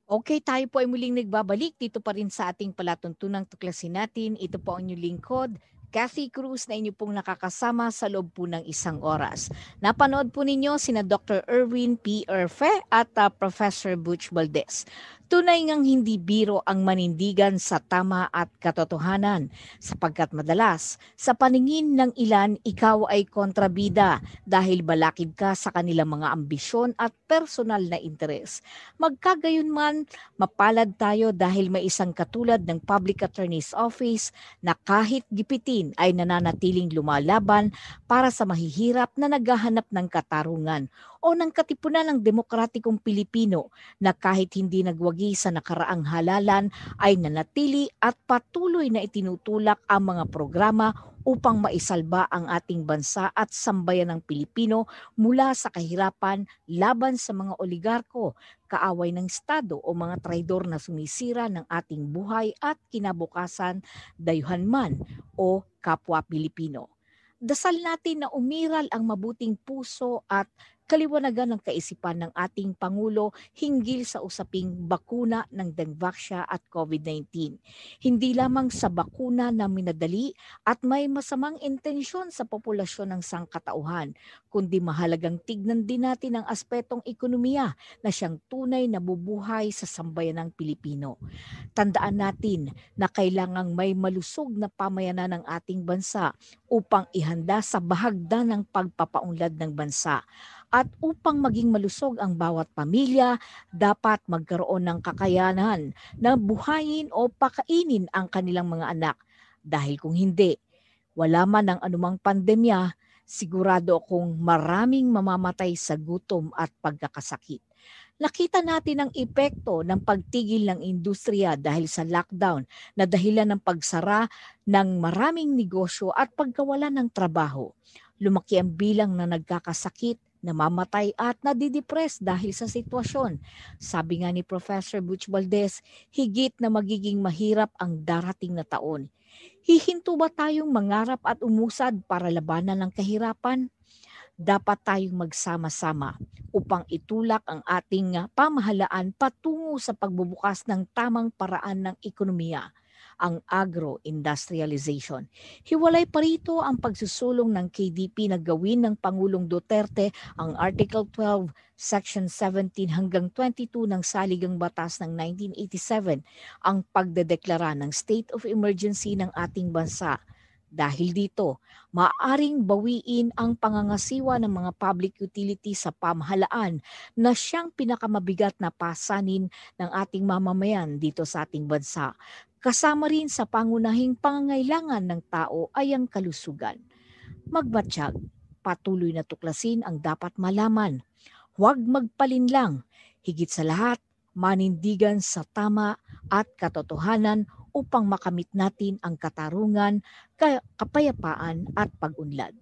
Okay, tayo po ay muling nagbabalik dito pa rin sa ating palatuntunang Tuklasin Natin. Ito po ang inyong lingkod, Cathy Cruz, na inyo pong nakakasama sa loob po ng 1 oras. Napanood po ninyo sina Dr. Erwin P. Erfe at Professor Butch Valdez. Tunay ngang hindi biro ang manindigan sa tama at katotohanan sapagkat madalas sa paningin ng ilan ikaw ay kontrabida dahil balakid ka sa kanilang mga ambisyon at personal na interes. Magkagayunman, mapalad tayo dahil may isang katulad ng Public Attorney's Office na kahit gipitin ay nananatiling lumalaban para sa mahihirap na naghahanap ng katarungan o ng katipunan ng demokratikong Pilipino na kahit hindi nagwagi sa nakaraang halalan ay nanatili at patuloy na itinutulak ang mga programa upang maisalba ang ating bansa at sambayan ng Pilipino mula sa kahirapan laban sa mga oligarko, kaaway ng Estado o mga traidor na sumisira ng ating buhay at kinabukasan, dayuhan man o kapwa Pilipino. Dasal natin na umiral ang mabuting puso at kaliwanagan ng kaisipan ng ating Pangulo hinggil sa usaping bakuna ng Dengvaxia at COVID-19. Hindi lamang sa bakuna na minadali at may masamang intensyon sa populasyon ng sangkatauhan, kundi mahalagang tignan din natin ang aspetong ekonomiya na siyang tunay na bubuhay sa sambayan ng Pilipino. Tandaan natin na kailangang may malusog na pamayanan ng ating bansa upang ihanda sa bahagdan ng pagpapaunlad ng bansa. At upang maging malusog ang bawat pamilya, dapat magkaroon ng kakayanan na buhayin o pakainin ang kanilang mga anak. Dahil kung hindi, wala man ang anumang pandemya, sigurado akong maraming mamamatay sa gutom at pagkakasakit. Nakita natin ang epekto ng pagtigil ng industriya dahil sa lockdown na dahilan ng pagsara ng maraming negosyo at pagkawala ng trabaho. Lumaki ang bilang na nagkakasakit, namamatay at nadidepress dahil sa sitwasyon. Sabi nga ni Professor Butch Valdez, higit na magiging mahirap ang darating na taon. Hihinto ba tayong mangarap at umusad para labanan ng kahirapan? Dapat tayong magsama-sama upang itulak ang ating pamahalaan patungo sa pagbubukas ng tamang paraan ng ekonomiya, ang agro-industrialization. Hiwalay pa rito ang pagsusulong ng KDP na gawin ng Pangulong Duterte ang Article 12, Section 17 hanggang 22 ng Saligang Batas ng 1987, ang pagdedeklara ng state of emergency ng ating bansa. Dahil dito, maaaring bawiin ang pangangasiwa ng mga public utility sa pamahalaan na siyang pinakamabigat na pasanin ng ating mamamayan dito sa ating bansa. Kasama rin sa pangunahing pangangailangan ng tao ay ang kalusugan. Magbatsyag, patuloy na tuklasin ang dapat malaman. Huwag magpalinlang, higit sa lahat, manindigan sa tama at katotohanan upang makamit natin ang katarungan, kapayapaan at pag-unlad.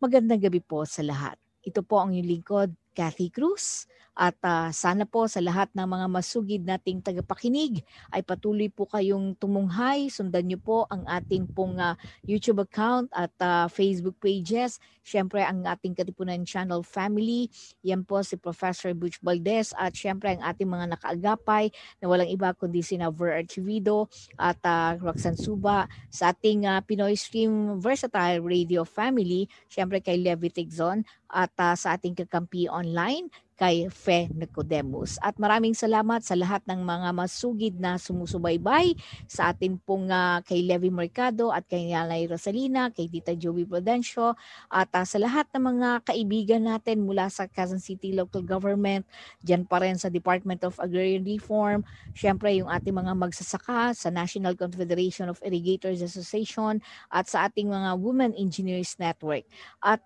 Magandang gabi po sa lahat. Ito po ang inyong lingkod, Cathy Cruz. At sana po sa lahat ng mga masugid nating tagapakinig ay patuloy po kayong tumunghay. Sundan niyo po ang ating pong YouTube account at Facebook pages. Siyempre ang ating Katipunan Channel family. Yan po si Professor Butch Valdez at siyempre ang ating mga nakaagapay na walang iba kundi sina Ver Archivido at Roxanne Suba sa ating Pinoy Stream Versatile Radio family. Siyempre kay Levi Tigzon at sa ating kakampi online kay Fe Nicodemus. At maraming salamat sa lahat ng mga masugid na sumusubaybay sa atin pong kay Levi Mercado at kay Nanay Rosalina, kay Tita Joey Prudencio, at sa lahat ng mga kaibigan natin mula sa Quezon City Local Government, dyan pa rin sa Department of Agrarian Reform, syempre yung ating mga magsasaka sa National Confederation of Irrigators Association at sa ating mga Women Engineers Network. At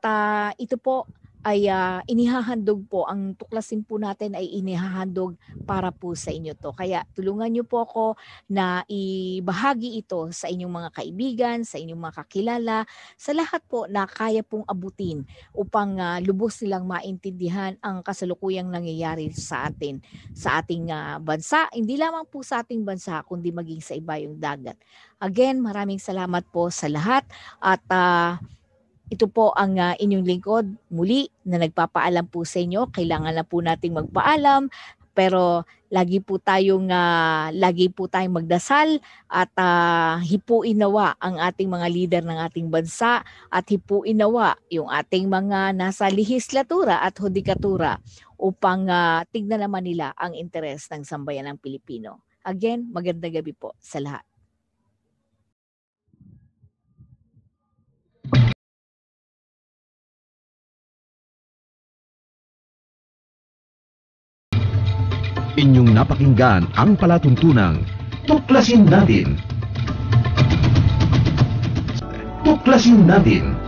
ito po ay inihahandog po, ang tuklasin po natin ay inihahandog para po sa inyo to. Kaya tulungan niyo po ako na ibahagi ito sa inyong mga kaibigan, sa inyong mga kakilala, sa lahat po na kaya pong abutin upang lubos nilang maintindihan ang kasalukuyang nangyayari sa atin, sa ating bansa. Hindi lamang po sa ating bansa, kundi maging sa iba yung dagat. Again, maraming salamat po sa lahat at ito po ang inyong lingkod muli na nagpapaalam po sa inyo. Kailangan na po nating magpaalam pero lagi po tayong magdasal at hipuin nawa ang ating mga leader ng ating bansa at hipuin nawa yung ating mga nasa lehislatura at hudikatura upang tignan naman nila ang interes ng sambayan ng Pilipino. Again, magandang gabi po sa lahat. Inyong napakinggan ang palatuntunang Tuklasin Natin. Tuklasin Natin